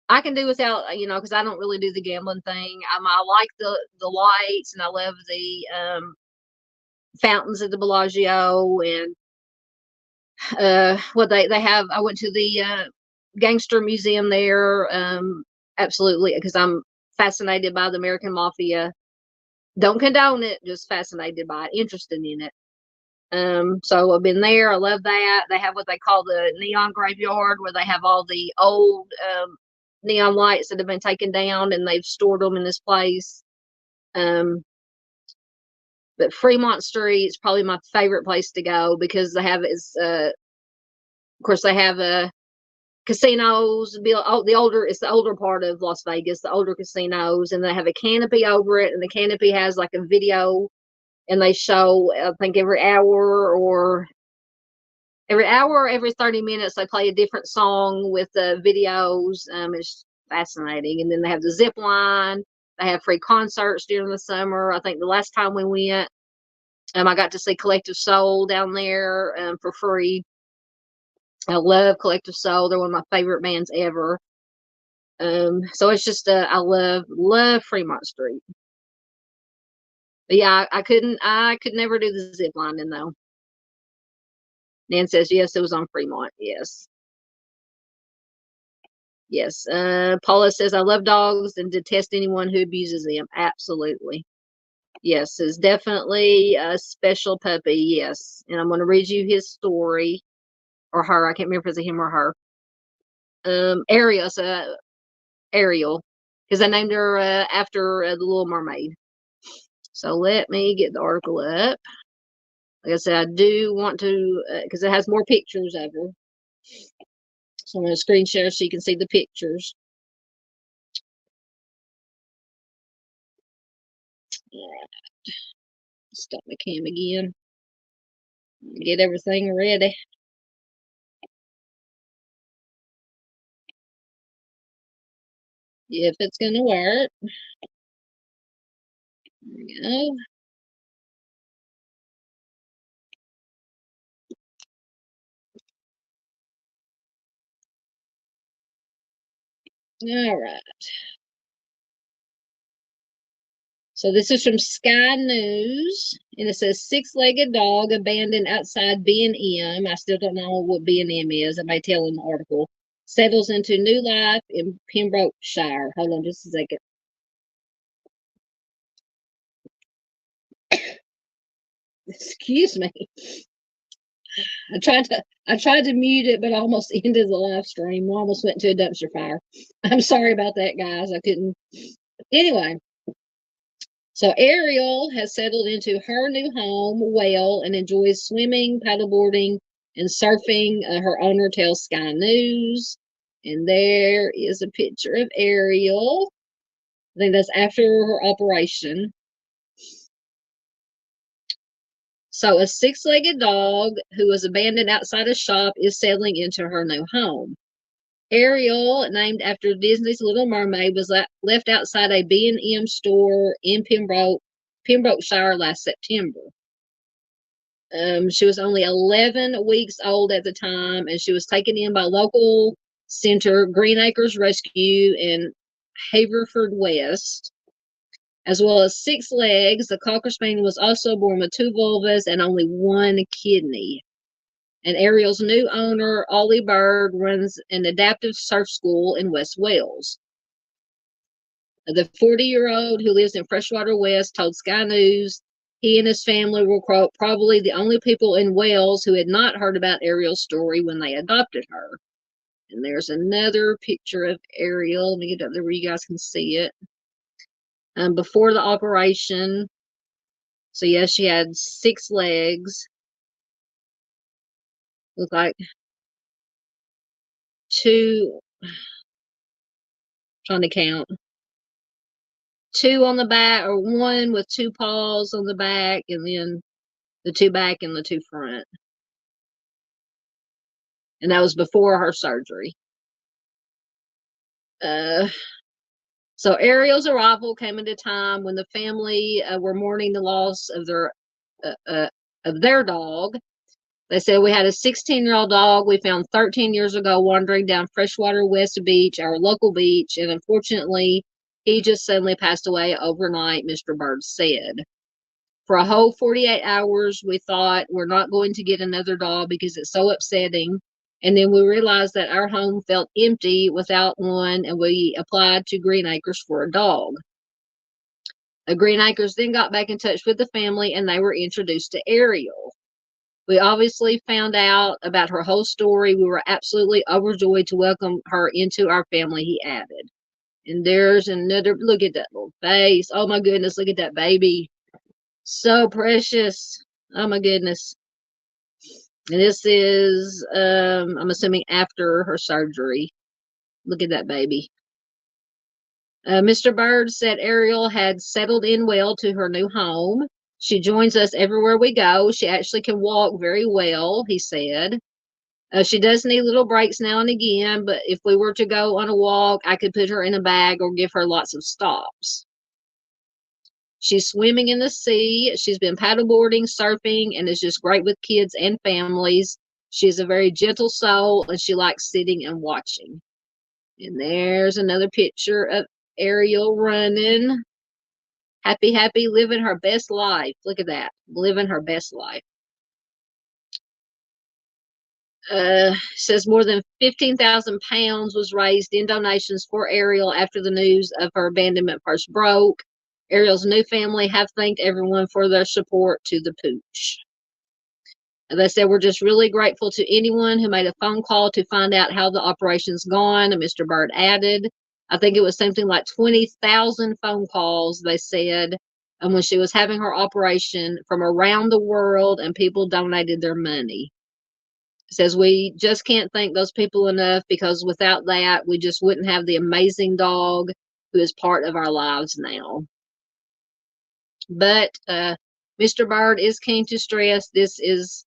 I can do without, because I don't really do the gambling thing. I like the lights and I love the fountains at the Bellagio and what they have. I went to the gangster museum there. Absolutely, because I'm fascinated by the American Mafia. Don't condone it, just fascinated by it, interested in it. So I've been there. I love that. They have what they call the neon graveyard, where they have all the old neon lights that have been taken down, and they've stored them in this place. But Fremont Street is probably my favorite place to go because they have of course they have casinos. It's the older part of Las Vegas, the older casinos, and they have a canopy over it, and the canopy has like a video, and they show, I think, every hour or every 30 minutes they play a different song with videos. It's fascinating. And then they have the zip line. They have free concerts during the summer. I think the last time we went, I got to see Collective Soul down there for free. I love Collective Soul. They're one of my favorite bands ever. So it's just I love Fremont Street. But yeah, I could never do the zip lining though. Nan says yes, it was on Fremont. Yes. Yes. Paula says I love dogs and detest anyone who abuses them. Absolutely. Yes, it's definitely a special puppy. Yes. And I'm going to read you his story, or her. I can't remember if it's a him or her. Ariel, because I named her after the Little Mermaid. So let me get the article up. Like I said, I do want to, because it has more pictures of her. So I'm going to screen share so you can see the pictures. All right. Stop my cam again. Get everything ready. If it's going to work. There we go. All right. So this is from Sky News, and it says six-legged dog abandoned outside B&M. I still don't know what B&M is. I may tell in the article. Settles into new life in Pembrokeshire. Hold on just a second. Excuse me. I tried to mute it, but I almost ended the live stream. I almost went to a dumpster fire. I'm sorry about that, guys. I couldn't. Anyway. So Ariel has settled into her new home well and enjoys swimming, paddleboarding, and surfing. Her owner tells Sky News. And there is a picture of Ariel. I think that's after her operation. So a six-legged dog who was abandoned outside a shop is settling into her new home. Ariel, named after Disney's Little Mermaid, was left outside a B&M store in Pembrokeshire last September. She was only 11 weeks old at the time, and she was taken in by local center Green Acres Rescue in Haverfordwest. As well as 6 legs, the Cocker Spaniel was also born with 2 vulvas and only 1 kidney. And Ariel's new owner, Ollie Bird, runs an adaptive surf school in West Wales. The 40-year-old who lives in Freshwater West told Sky News he and his family were, quote, probably the only people in Wales who had not heard about Ariel's story when they adopted her. And there's another picture of Ariel. Let me get up there where you guys can see it. Before the operation. So, yes, she had 6 legs. Look like 2, trying to count. 2 on the back, or 1 with 2 paws on the back, and then the 2 back and the 2 front. And that was before her surgery. So Ariel's arrival came at a time when the family were mourning the loss of their dog. They said, we had a 16-year-old dog we found 13 years ago wandering down Freshwater West Beach, our local beach, and unfortunately, he just suddenly passed away overnight, Mr. Bird said. For a whole 48 hours, we thought we're not going to get another dog because it's so upsetting. And then we realized that our home felt empty without one, and we applied to Green Acres for a dog. Green Acres then got back in touch with the family, and they were introduced to Ariel. We obviously found out about her whole story. We were absolutely overjoyed to welcome her into our family, he added. And there's another, look at that little face. Oh my goodness, look at that baby. So precious. Oh my goodness. And this is, I'm assuming after her surgery. Look at that baby. Mr. Bird said Ariel had settled in well to her new home. She joins us everywhere we go. She actually can walk very well, he said. She does need little breaks now and again, but if we were to go on a walk, I could put her in a bag or give her lots of stops. She's swimming in the sea. She's been paddleboarding, surfing, and is just great with kids and families. She's a very gentle soul, and she likes sitting and watching. And there's another picture of Ariel running. Happy, happy, living her best life. Look at that. Living her best life. Says more than 15,000 pounds was raised in donations for Ariel after the news of her abandonment first broke. Ariel's new family have thanked everyone for their support to the pooch. They said, we're just really grateful to anyone who made a phone call to find out how the operation's gone. And Mr. Bird added, I think it was something like 20,000 phone calls, they said, and when she was having her operation from around the world, and people donated their money. It says, we just can't thank those people enough, because without that, we just wouldn't have the amazing dog who is part of our lives now. But Mr. Bird is keen to stress this is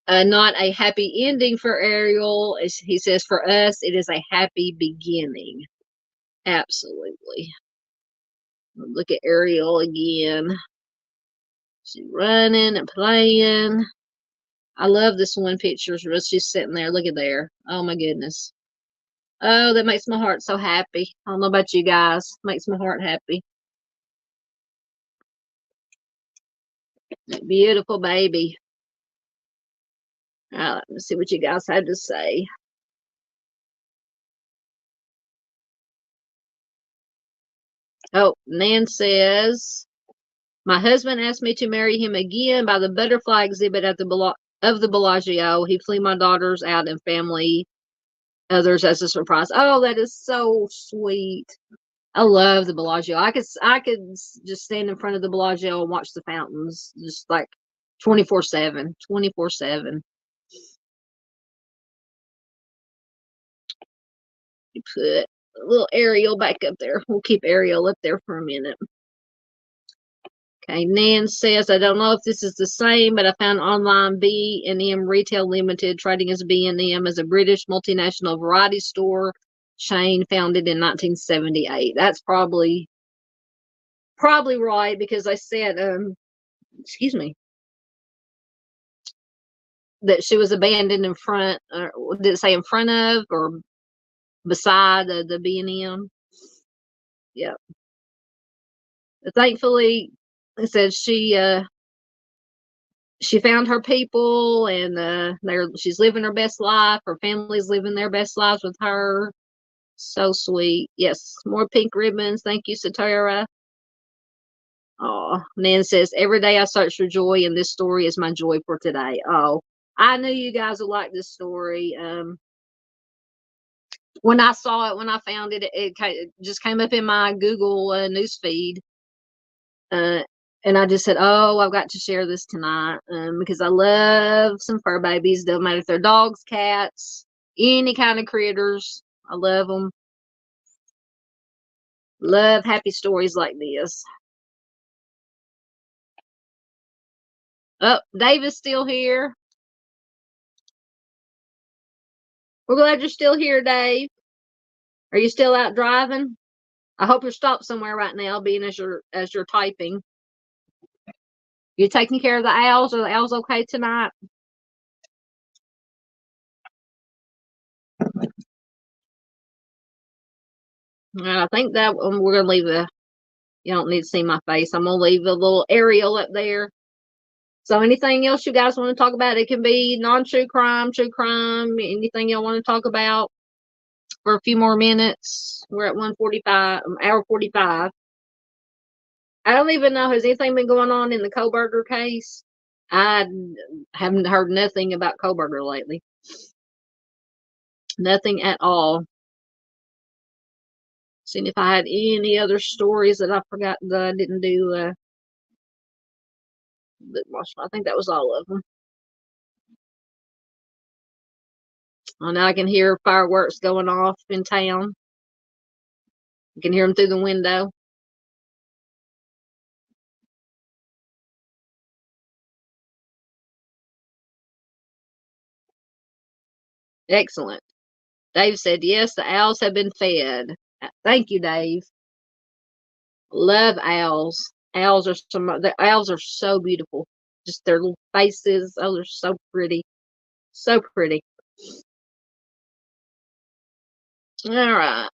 not a happy ending for Ariel. He says, for us, it is a happy beginning. Absolutely. Look at Ariel again. She's running and playing. I love this one picture. She's sitting there. Look at there. Oh, my goodness. Oh, that makes my heart so happy. I don't know about you guys. Makes my heart happy. That beautiful baby. All right, let's see what you guys had to say. Oh, Nan says, my husband asked me to marry him again by the butterfly exhibit at the Bellagio. He flew my daughters out and family, others as a surprise. Oh, that is so sweet. I love the Bellagio. I could just stand in front of the Bellagio and watch the fountains, just like 24/7, 24/7. You put a little Ariel back up there. We'll keep Ariel up there for a minute. Okay, Nan says, I don't know if this is the same, but I found online B&M Retail Limited, trading as B&M, as a British multinational variety store chain founded in 1978. That's probably right, because I said, excuse me, that she was abandoned in front, did it say in front of or beside the B&M? Yeah. Thankfully, it said she found her people, and she's living her best life. Her family's living their best lives with her. So sweet. Yes, more pink ribbons. Thank you, Satara. Oh, Nan says, every day I search for joy, and this story is my joy for today. Oh, I knew you guys would like this story. When I saw it, when I found it, it just came up in my Google news feed. And I just said, oh, I've got to share this tonight, because I love some fur babies. Doesn't matter if they're dogs, cats, any kind of critters. I love them. Love happy stories like this. Oh, Dave is still here. We're glad you're still here, Dave. Are you still out driving? I hope you're stopped somewhere right now, being as you're typing. You taking care of the owls? Are the owls okay tonight? I think that we're gonna leave you don't need to see my face. I'm gonna leave a little Ariel up there. So anything else you guys want to talk about? It can be non-true crime, true crime, anything y'all want to talk about for a few more minutes. We're at 1:45, hour 45. I don't even know, has anything been going on in the Koberger case? I haven't heard nothing about Koberger lately. Nothing at all. Seeing if I had any other stories that I forgot that I didn't do. I think that was all of them. Oh, now I can hear fireworks going off in town. You can hear them through the window. Excellent. Dave said, yes, the owls have been fed. Thank you, Dave. Love owls. The owls are so beautiful. Just their little faces. Oh, they're so pretty. So pretty. All right.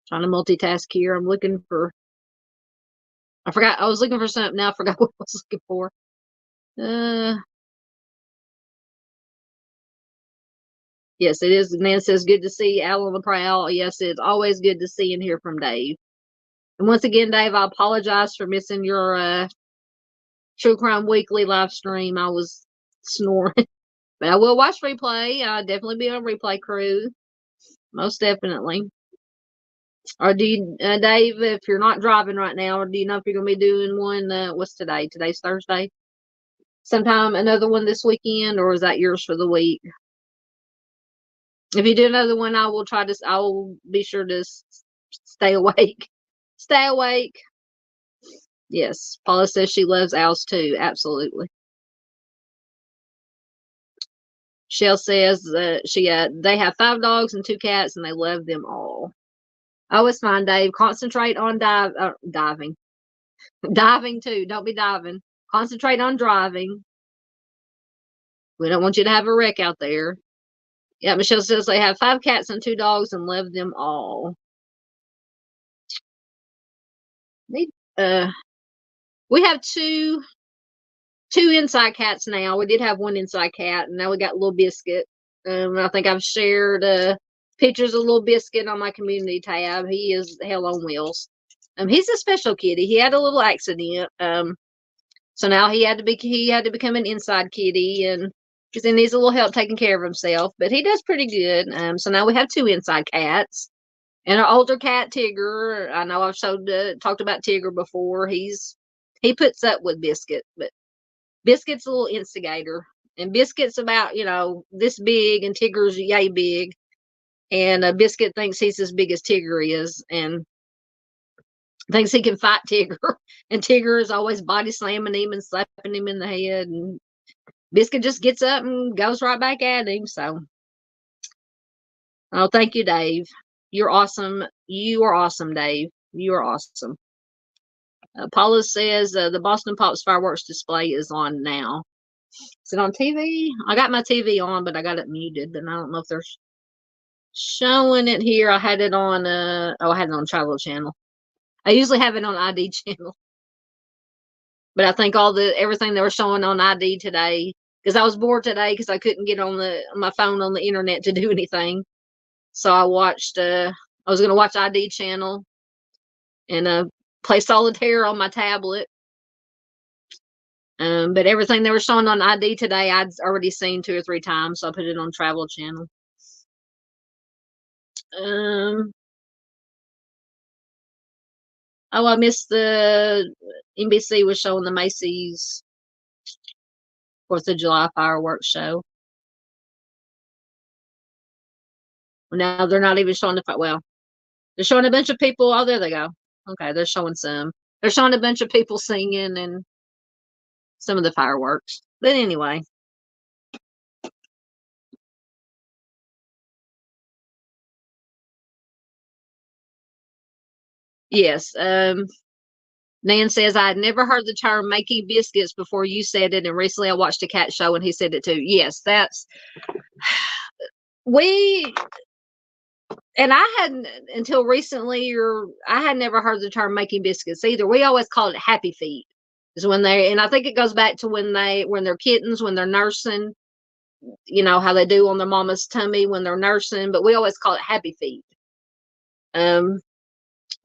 Trying to multitask here. I'm looking for. I forgot. I was looking for something. Now I forgot what I was looking for. Yes, it is. Nan says, good to see Al on the prowl. Yes, it's always good to see and hear from Dave. And once again, Dave, I apologize for missing your True Crime Weekly live stream. I was snoring. But I will watch replay. I'll definitely be on replay crew. Most definitely. Or do you, Dave, if you're not driving right now, or do you know if you're going to be doing one? What's today? Today's Thursday. Sometime another one this weekend, or is that yours for the week? If you do another one, I will be sure to stay awake. Stay awake. Yes. Paula says she loves owls too. Absolutely. Shell says they have 5 dogs and 2 cats, and they love them all. Oh, it's fine, Dave. Concentrate on diving. Diving too. Don't be diving. Concentrate on driving. We don't want you to have a wreck out there. Yeah, Michelle says they have 5 cats and 2 dogs and love them all. We have two inside cats now. We did have one inside cat, and now we got Little Biscuit. I think I've shared pictures of Little Biscuit on my community tab. He is hell on wheels. He's a special kitty. He had a little accident. So now he had to become an inside kitty, and because he needs a little help taking care of himself. But he does pretty good. So now we have 2 inside cats. And our older cat, Tigger, I know I've talked about Tigger before. He puts up with Biscuit, but Biscuit's a little instigator. And Biscuit's about, this big, and Tigger's yay big. And Biscuit thinks he's as big as Tigger is, and thinks he can fight Tigger. And Tigger is always body slamming him and slapping him in the head. And Biscuit just gets up and goes right back at him. So, oh, thank you, Dave. You're awesome. You are awesome, Dave. You are awesome. Paula says the Boston Pops fireworks display is on now. Is it on TV? I got my TV on, but I got it muted, and I don't know if they're showing it here. I had it on. I had it on Travel Channel. I usually have it on ID Channel, but I think everything they were showing on ID today, because I was bored today because I couldn't get on my phone on the internet to do anything. So I watched. I was going to watch ID Channel and play solitaire on my tablet. But everything they were showing on ID today, I'd already seen 2 or 3 times, so I put it on Travel Channel. Oh, I missed the NBC was showing the Macy's 4th of July fireworks show. Now they're not even showing they're showing a bunch of people. Oh, there they go. Okay, they're showing some. They're showing a bunch of people singing and some of the fireworks. But anyway. Yes. Nan says, I had never heard the term making biscuits before you said it, and recently I watched a cat show and he said it too. Yes, and I hadn't until recently, I had never heard the term making biscuits either. We always called it happy feet. Is when and I think it goes back to when they're kittens, when they're nursing, how they do on their mama's tummy when they're nursing, but we always call it happy feet.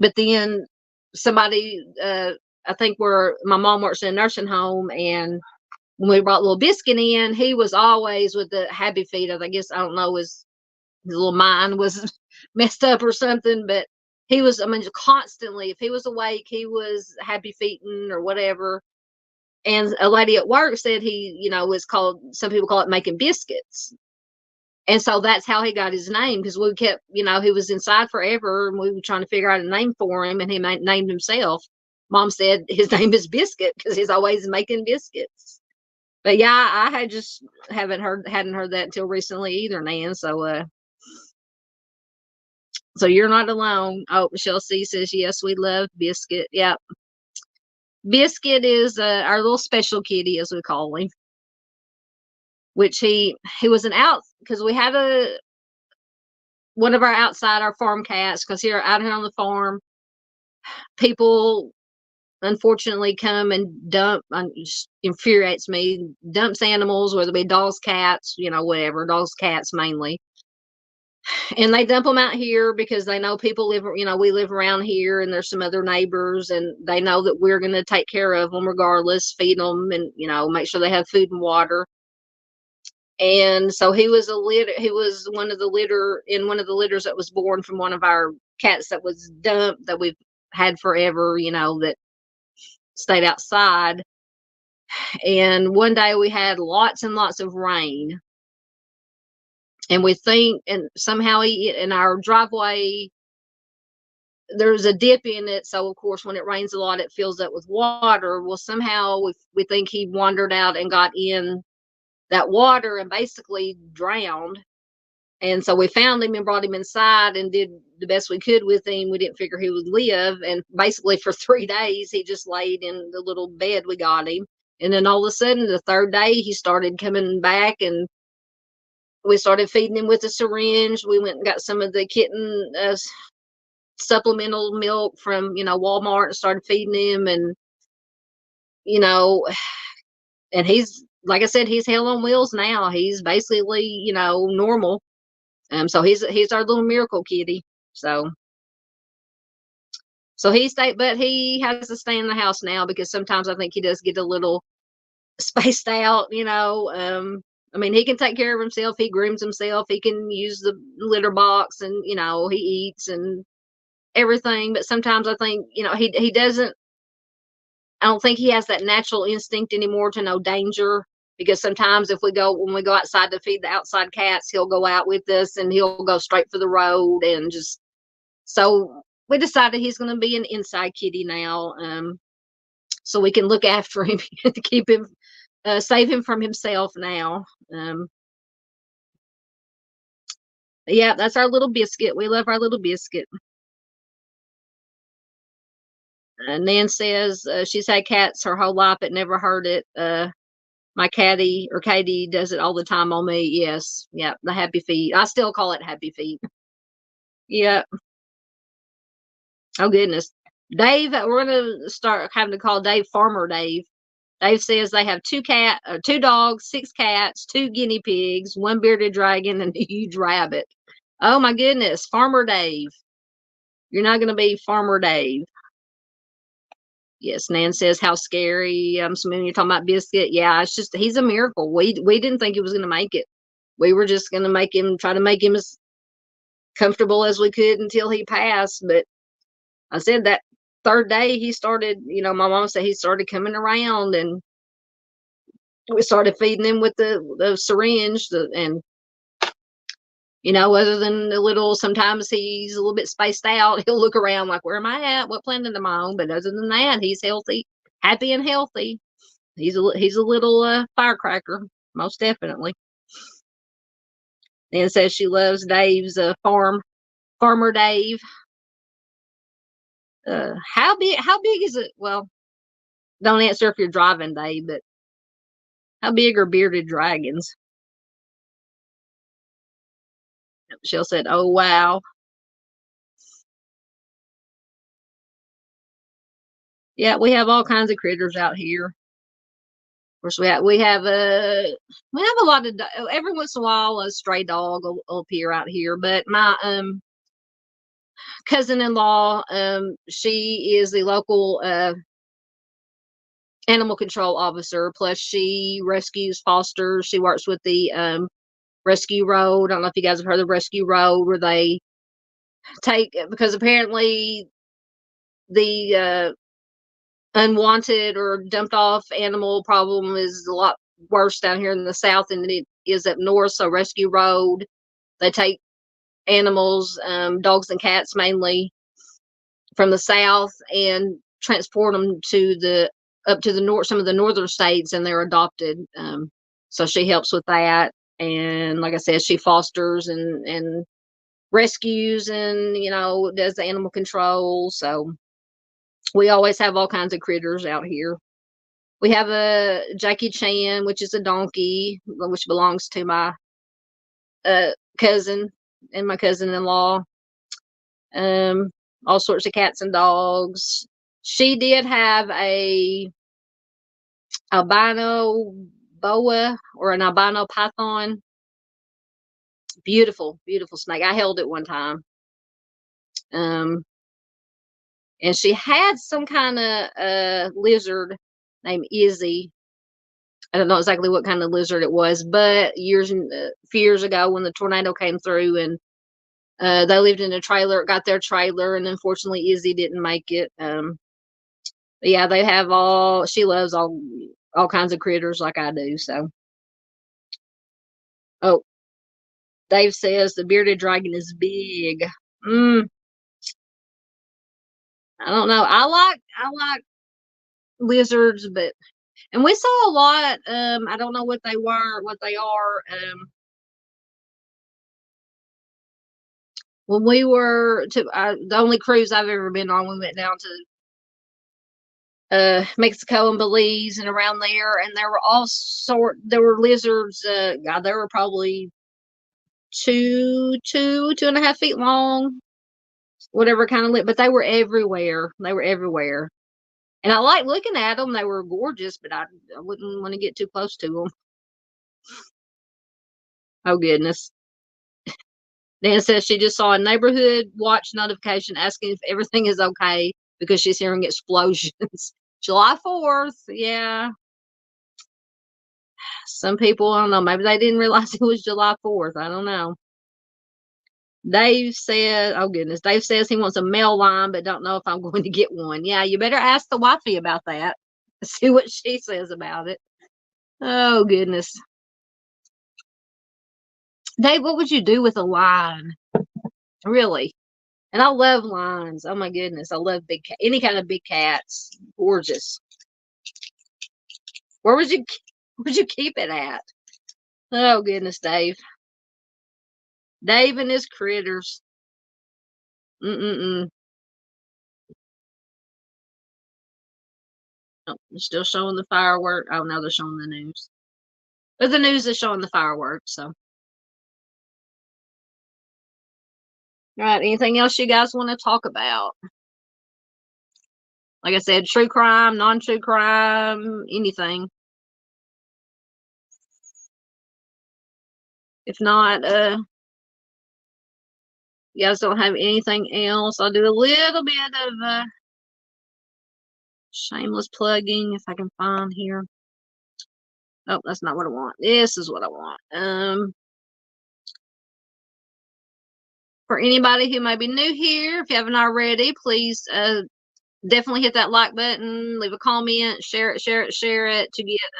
But then somebody, I think my mom works in a nursing home, and when we brought little Biscuit in, he was always with the happy feet. I guess, I don't know, his little mind was messed up or something, but he was, I mean, constantly, if he was awake, he was happy feeting or whatever. And a lady at work said he, was called, some people call it making biscuits. And so that's how he got his name, because we kept, he was inside forever, and we were trying to figure out a name for him, and he named himself. Mom said his name is Biscuit because he's always making biscuits. But yeah, I had just hadn't heard that until recently either, Nan. So you're not alone. Oh, Michelle C says, yes, we love Biscuit. Yeah. Biscuit is our little special kitty, as we call him, which he was because we had one of our farm cats, because out here on the farm, people unfortunately come and dump, just infuriates me, dumps animals, whether it be dogs, cats, whatever, dogs, cats mainly. And they dump them out here because they know people live, we live around here, and there's some other neighbors, and they know that we're going to take care of them regardless, feed them, and, make sure they have food and water. And so he was one of the litters that was born from one of our cats that was dumped, that we've had forever, that stayed outside. And one day we had lots and lots of rain. And we think, and somehow in our driveway, there's a dip in it. So of course, when it rains a lot, it fills up with water. Well, somehow we think he wandered out and got in that water and basically drowned. And so we found him and brought him inside and did the best we could with him. We didn't figure he would live. And basically for 3 days, he just laid in the little bed we got him. And then all of a sudden, the 3rd day, he started coming back, and we started feeding him with a syringe. We went and got some of the kitten supplemental milk from, Walmart, and started feeding him. And, and he's, like I said, he's hell on wheels now. He's basically, normal. So he's our little miracle kitty. So but he has to stay in the house now, because sometimes I think he does get a little spaced out, I mean, he can take care of himself. He grooms himself. He can use the litter box, and, he eats and everything. But sometimes I think, he doesn't, I don't think he has that natural instinct anymore to know danger, because sometimes when we go outside to feed the outside cats, he'll go out with us and he'll go straight for the road, and just, so we decided he's going to be an inside kitty now. So we can look after him to keep him, save him from himself now. Yeah, that's our little Biscuit. We love our little Biscuit. Nan says she's had cats her whole life, but never heard it. My Katie does it all the time on me. Yes. Yeah. The happy feet. I still call it happy feet. Yeah. Oh goodness. Dave, we're going to start having to call Dave Farmer Dave. Dave says they have 2 dogs, 6 cats, 2 guinea pigs, 1 bearded dragon, and a huge rabbit. Oh my goodness. Farmer Dave. You're not going to be Farmer Dave. Yes, Nan says, how scary. I'm assuming you're talking about Biscuit. Yeah, it's just, he's a miracle. We didn't think he was going to make it. We were just going to try to make him as comfortable as we could until he passed. But I said that 3rd day he started, my mom said he started coming around, and we started feeding him with the syringe, and other than sometimes he's a little bit spaced out. He'll look around like, where am I at? What planet am I on? But other than that, he's healthy, happy and healthy. He's a little firecracker, most definitely. And says she loves Dave's Farmer Dave. How big is it? Well, don't answer if you're driving, Dave, but how big are bearded dragons? Michelle said, oh, wow. Yeah, we have all kinds of critters out here. Of course, we have a lot of, every once in a while, a stray dog will appear out here. But my cousin-in-law. She is the local animal control officer. Plus, she rescues, fosters. She works with the Rescue Road. I don't know if you guys have heard of Rescue Road, where they take, because apparently the unwanted or dumped off animal problem is a lot worse down here in the south than it is up north. So Rescue Road, they take animals, dogs and cats mainly, from the south and transport them to the up to the north, some of the northern states, and they're adopted. So she helps with that, and like I said, she fosters and rescues, and does the animal control. So we always have all kinds of critters out here. We have a Jackie Chan, which is a donkey, which belongs to my cousin and my cousin-in-law. All sorts of cats and dogs. She did have a albino boa, or an albino python. Beautiful, beautiful snake. I held it one time. And she had some kind of lizard named Izzy. I don't know exactly what kind of lizard it was, but a few years ago when the tornado came through, and they lived in a trailer, it got their trailer, and unfortunately Izzy didn't make it. Yeah, they have she loves all kinds of critters like I do. So, oh, Dave says the bearded dragon is big. I don't know. I like lizards, and we saw a lot. I don't know what they are. When we were the only cruise I've ever been on, we went down to Mexico and Belize and around there, and there were lizards. God, they were probably 2.5 feet long, whatever kind of but they were everywhere. They were everywhere. And I like looking at them. They were gorgeous, but I wouldn't want to get too close to them. Oh, goodness. Dan says she just saw a neighborhood watch notification asking if everything is okay because she's hearing explosions. July 4th. Yeah. Some people, I don't know, maybe they didn't realize it was July 4th. I don't know. Dave said, oh goodness, Dave says he wants a mail line, but don't know if I'm going to get one. Yeah, you better ask the wifey about that. See what she says about it. Oh goodness. Dave, what would you do with a line? Really? And I love lions. Oh my goodness. I love any kind of big cats. Gorgeous. Where would you keep it at? Oh goodness, Dave. Dave and his critters. Mm-mm-mm. Oh, they're still showing the fireworks. Oh, no, they're showing the news. But the news is showing the fireworks, so. All right, anything else you guys want to talk about? Like I said, true crime, non-true crime, anything. If not, you guys don't have anything else, I'll do a little bit of shameless plugging if I can find here. Oh, that's not what I want. This is what I want. For anybody who may be new here, if you haven't already, please definitely hit that like button, leave a comment, share it to get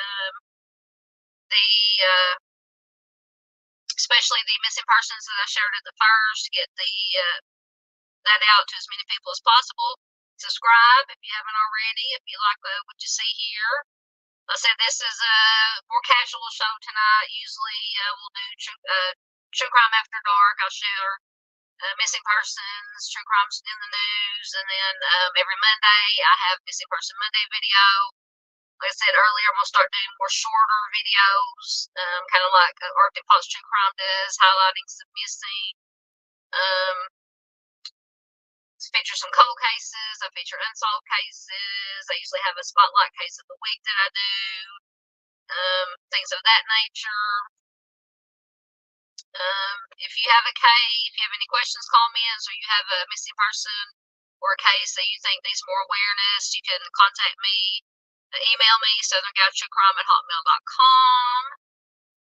the especially the missing persons that I shared at the first, get that out to as many people as possible. Subscribe if you haven't already, if you like what you see here. Like I said, this is a more casual show tonight. Usually we'll do true crime after dark. I'll share missing persons, true crimes in the news, and then every Monday I have Missing Person Monday video. Like I said earlier, we'll start doing more shorter videos, kind of like Arctic Fox True Crime does, highlighting some missing. Feature some cold cases. I feature unsolved cases. I usually have a spotlight case of the week that I do. Things of that nature. If you have if you have any questions, comments, or you have a missing person or a case that you think needs more awareness, you can contact me. Email me, southerngaltruecrime@hotmail.com.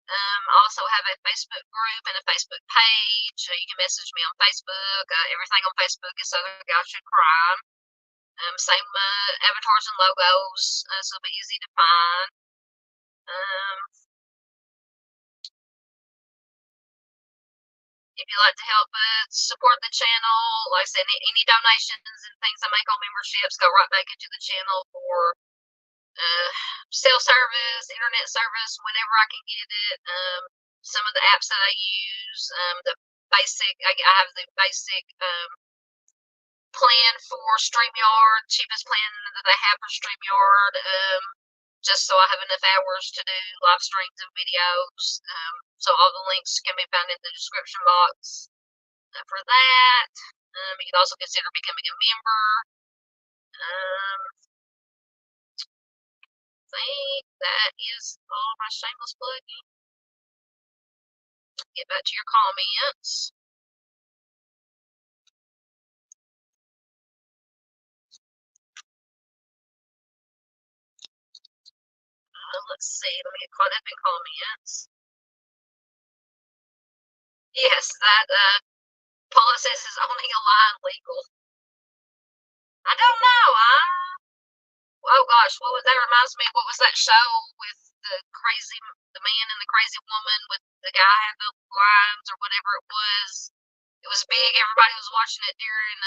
I also have a Facebook group and a Facebook page. You can message me on Facebook. Everything on Facebook is Southern Gaucho Crime. Same avatars and logos, so it'll be easy to find. If you'd like to help support the channel, like I said, any donations and things I make on memberships go right back into the channel for cell service, internet service, whenever I can get it. Some of the apps that I use, I have the basic plan for StreamYard, cheapest plan that I have for StreamYard, just so I have enough hours to do live streams and videos. So all the links can be found in the description box for that. You can also consider becoming a member. I think that is all my shameless plugging. Get back to your comments. Let's see. Let me get caught up in comments. Yes, that Paula says is owning a line legal. I don't know. Oh gosh, what was that? Reminds me. What was that show with the man and the crazy woman with the guy had the lines or whatever it was? It was big. Everybody was watching it during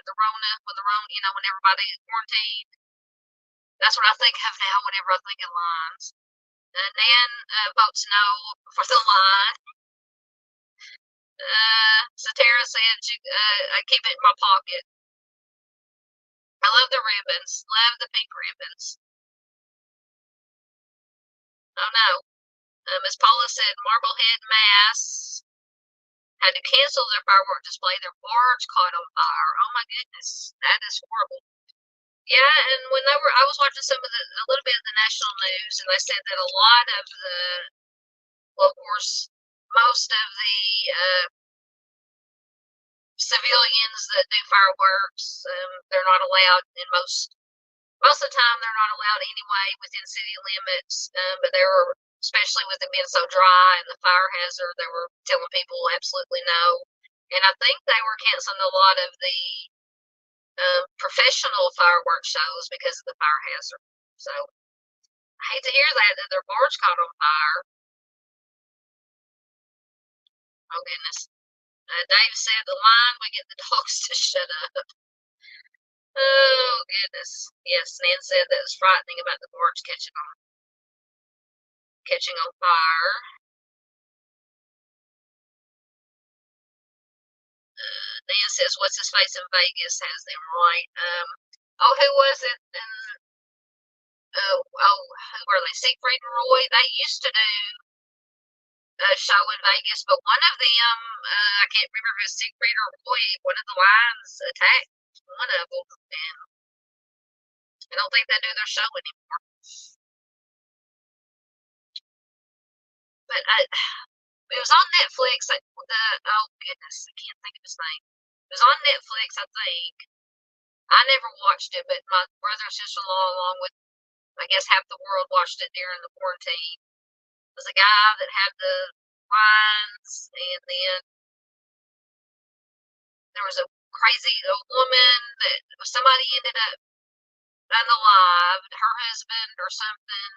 the Rona, when everybody quarantined. That's what I think of now whenever I think of lines. Nan votes no for the line. Satara said, I keep it in my pocket. I love the ribbons. Love the pink ribbons. Oh no. As Paula said, Marblehead, Mass had to cancel their firework display. Their barge caught on fire. Oh my goodness. That is horrible. Yeah, and I was watching a little bit of the national news, and they said that a lot of well, of course, most of the civilians that do fireworks, they're not allowed in most of the time they're not allowed anyway within city limits. But they were, especially with it being so dry and the fire hazard, they were telling people absolutely no. And I think they were canceling a lot of the professional fireworks shows because of the fire hazard. So I hate to hear that their barge caught on fire. Oh goodness. Dave said the line would get the dogs to shut up. Oh goodness. Yes, Nan said that was frightening about the barge catching on fire. Nan says, "What's his face in Vegas has them right." Who was it? Who were they? Siegfried and Roy. They used to do a show in Vegas, but one of them, I can't remember if it was Siegfried or Roy. One of the lines attacked one of them, and I don't think they do their show anymore. But it was on Netflix. Oh goodness, I can't think of his name. It was on Netflix, I think. I never watched it, but my brother and sister-in-law, along with I guess half the world, watched it during the quarantine. It was a guy that had the lines, and then there was a woman that somebody ended up unalived, her husband or something.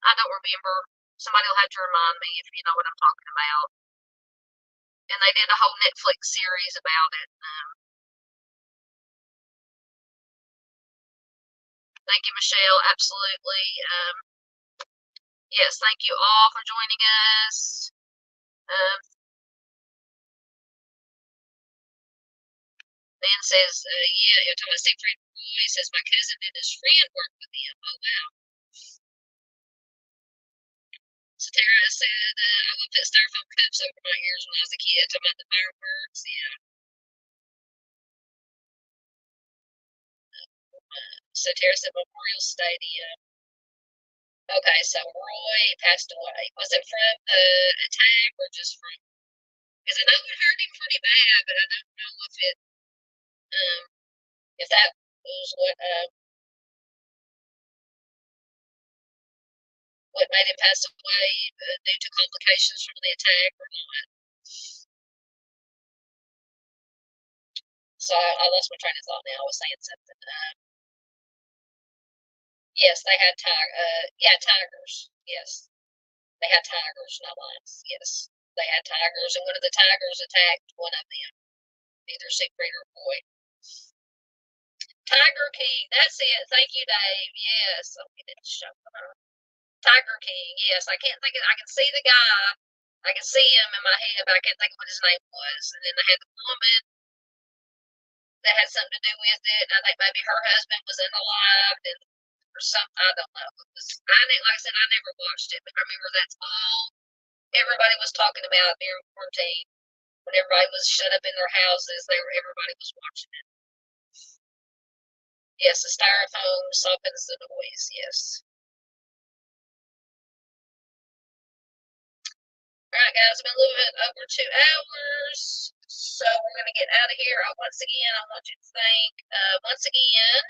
I don't remember. Somebody will have to remind me if you know what I'm talking about. And they did a whole Netflix series about it. Thank you, Michelle. Absolutely. Yes, thank you all for joining us. Dan says, yeah, you're talking about Siegfried Roy. Says, my cousin and his friend worked with him. Oh, wow. So Tara said, I would put styrofoam cups over my ears when I was a kid. Talking about the fireworks. Yeah. So Tara said, Memorial Stadium. Okay, so Roy passed away. Was it from the attack or just from? Because I know it hurt him pretty bad, but I don't know um, if that was what made him pass away due to complications from the attack or not. So I lost my train of thought now. I was saying something. Yes, they had tigers. Yes, they had tigers, not lions. Yes, they had tigers, and one of the tigers attacked one of them, either Siegfried or Roy. Tiger King, that's it. Thank you, Dave. Yes, I'm getting it show. Tiger King. Yes, I can't think of. I can see the guy. I can see him in my head, but I can't think of what his name was. And then I had the woman that had something to do with it. And I think maybe her husband was unalived and or something. I don't know. Like I said, I never watched it, but I remember that's all everybody was talking about during quarantine. When everybody was shut up in their houses, everybody was watching it. Yes, the styrofoam softens the noise. Yes. All right, guys, I've been a little bit over 2 hours, so we're going to get out of here. Once again, I want you to thank, once again,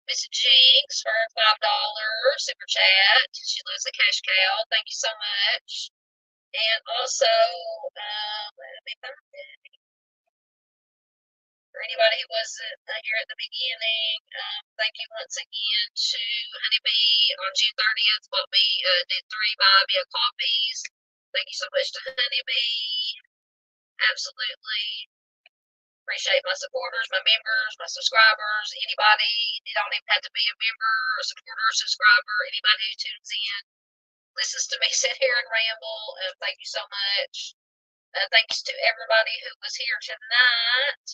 Miss Jinx for her $5 super chat. She loves a cash cow. Thank you so much. And also, let me find it. For anybody who wasn't here at the beginning, thank you once again to Honeybee on June 30th. Bought me, did 3 buy me a coffees. Thank you so much to Honeybee. Absolutely. Appreciate my supporters, my members, my subscribers, anybody. You don't even have to be a member, a supporter, a subscriber, anybody who tunes in, listens to me sit here and ramble. Thank you so much. Thanks to everybody who was here tonight.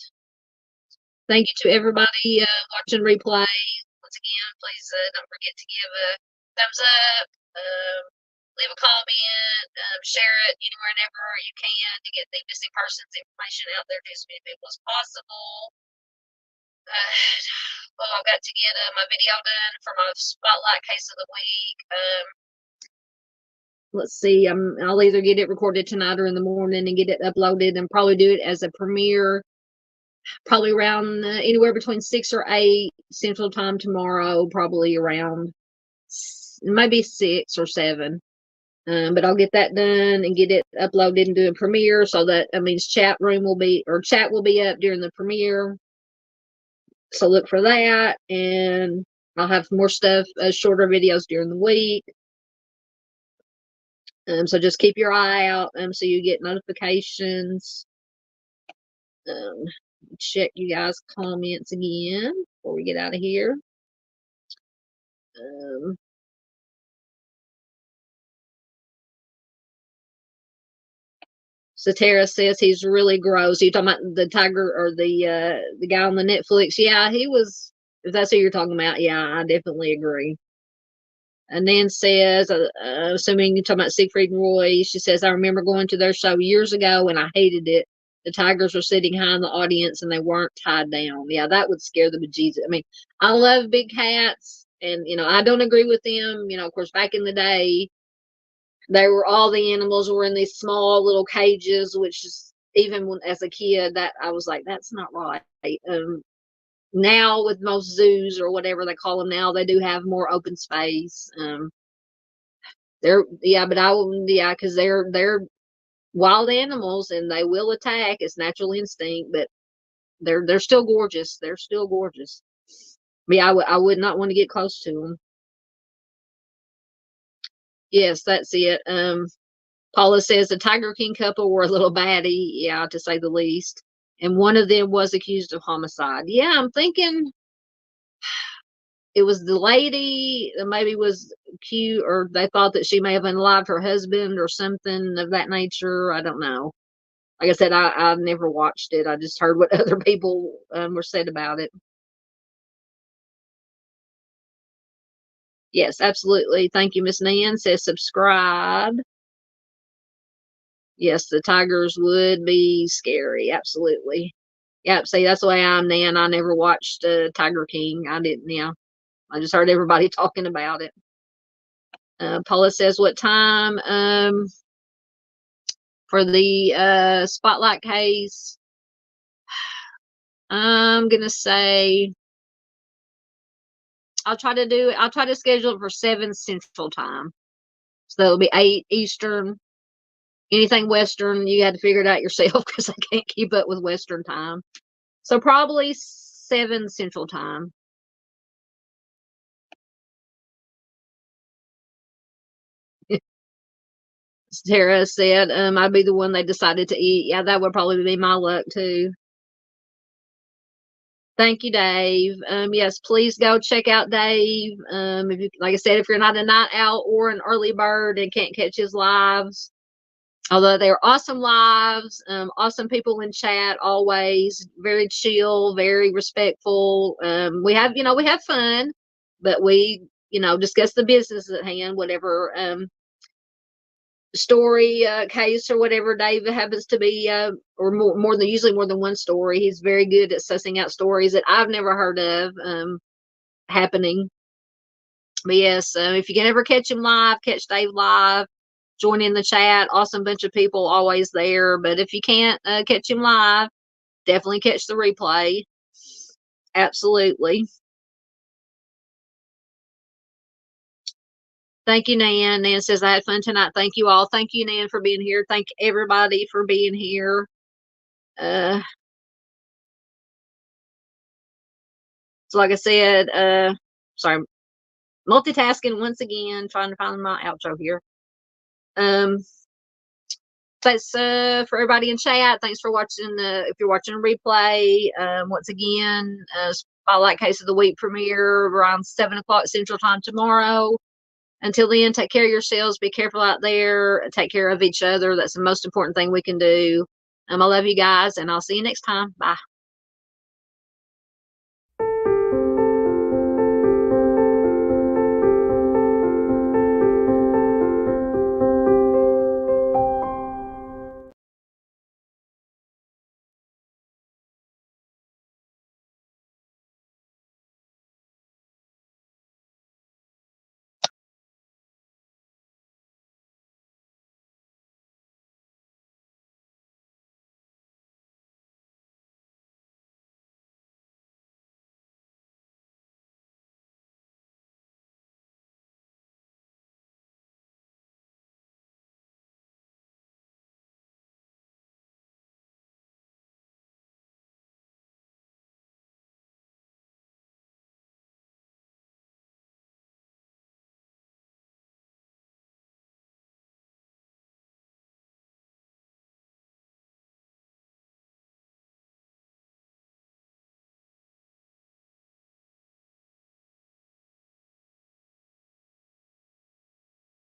Thank you to everybody watching replay. Once again, please don't forget to give a thumbs up, leave a comment, share it anywhere and ever you can to get the missing persons information out there to as many people as possible. Well, I've got to get my video done for my spotlight case of the week. Let's see, I'll either get it recorded tonight or in the morning and get it uploaded and probably do it as a premiere probably around anywhere between 6 or 8 Central Time tomorrow, probably around maybe 6 or 7. But I'll get that done and get it uploaded and do a premiere, so that means chat will be up during the premiere. So look for that, and I'll have more stuff, shorter videos during the week. So just keep your eye out, so you get notifications. Check you guys' comments again before we get out of here. Satara says he's really gross. Are you talking about the tiger or the guy on the Netflix? Yeah, he was. If that's who you're talking about, yeah, I definitely agree. And Nan says, assuming you're talking about Siegfried and Roy, she says, I remember going to their show years ago and I hated it. The tigers were sitting high in the audience and they weren't tied down. Yeah, that would scare the bejesus. I mean, I love big cats, and I don't agree with them. Of course, back in the day, all the animals were in these small little cages, which is, even as a kid, that I was like, that's not right. Now with most zoos or whatever they call them now, they do have more open space. Because they're wild animals and they will attack. It's natural instinct, but they're still gorgeous. They're still gorgeous. Yeah, I would not want to get close to them. Yes, that's it. Paula says the Tiger King couple were a little batty, yeah, to say the least. And one of them was accused of homicide. Yeah, I'm thinking it was the lady that maybe was accused, or they thought that she may have unalived her husband or something of that nature. I don't know. Like I said, I've never watched it. I just heard what other people were said about it. Yes, absolutely. Thank you, Miss Nan. Says subscribe. Yes, the tigers would be scary. Absolutely. Yep. See, that's the way I'm, Nan. I never watched Tiger King. I didn't. Yeah, I just heard everybody talking about it. Paula says, what time for the spotlight case? I'm gonna say I'll try to schedule it for 7 Central Time. So it'll be 8 Eastern. Anything Western, you had to figure it out yourself because I can't keep up with Western time. So probably 7 Central Time. Tara said, I'd be the one they decided to eat. Yeah, that would probably be my luck too. Thank you, Dave. Yes, please go check out Dave. If you, like I said, if you're not a night owl or an early bird and can't catch his lives, although they're awesome lives, awesome people in chat, always very chill, very respectful. We have fun, but we, discuss the business at hand, whatever story, case, or whatever Dave happens to be, or usually more than one story. He's very good at sussing out stories that I've never heard of happening. But yes, if you can ever catch him live, catch Dave live, join in the chat. Awesome bunch of people always there. But if you can't catch him live, definitely catch the replay. Absolutely. Thank you, Nan. Nan says, I had fun tonight. Thank you all. Thank you, Nan, for being here. Thank everybody for being here. So like I said, sorry, multitasking once again, trying to find my outro here. Thanks for everybody in chat. Thanks for watching. If you're watching a replay, once again, Spotlight Case of the Week premiere around 7 o'clock Central Time tomorrow. Until then, take care of yourselves. Be careful out there. Take care of each other. That's the most important thing we can do. I love you guys, and I'll see you next time. Bye.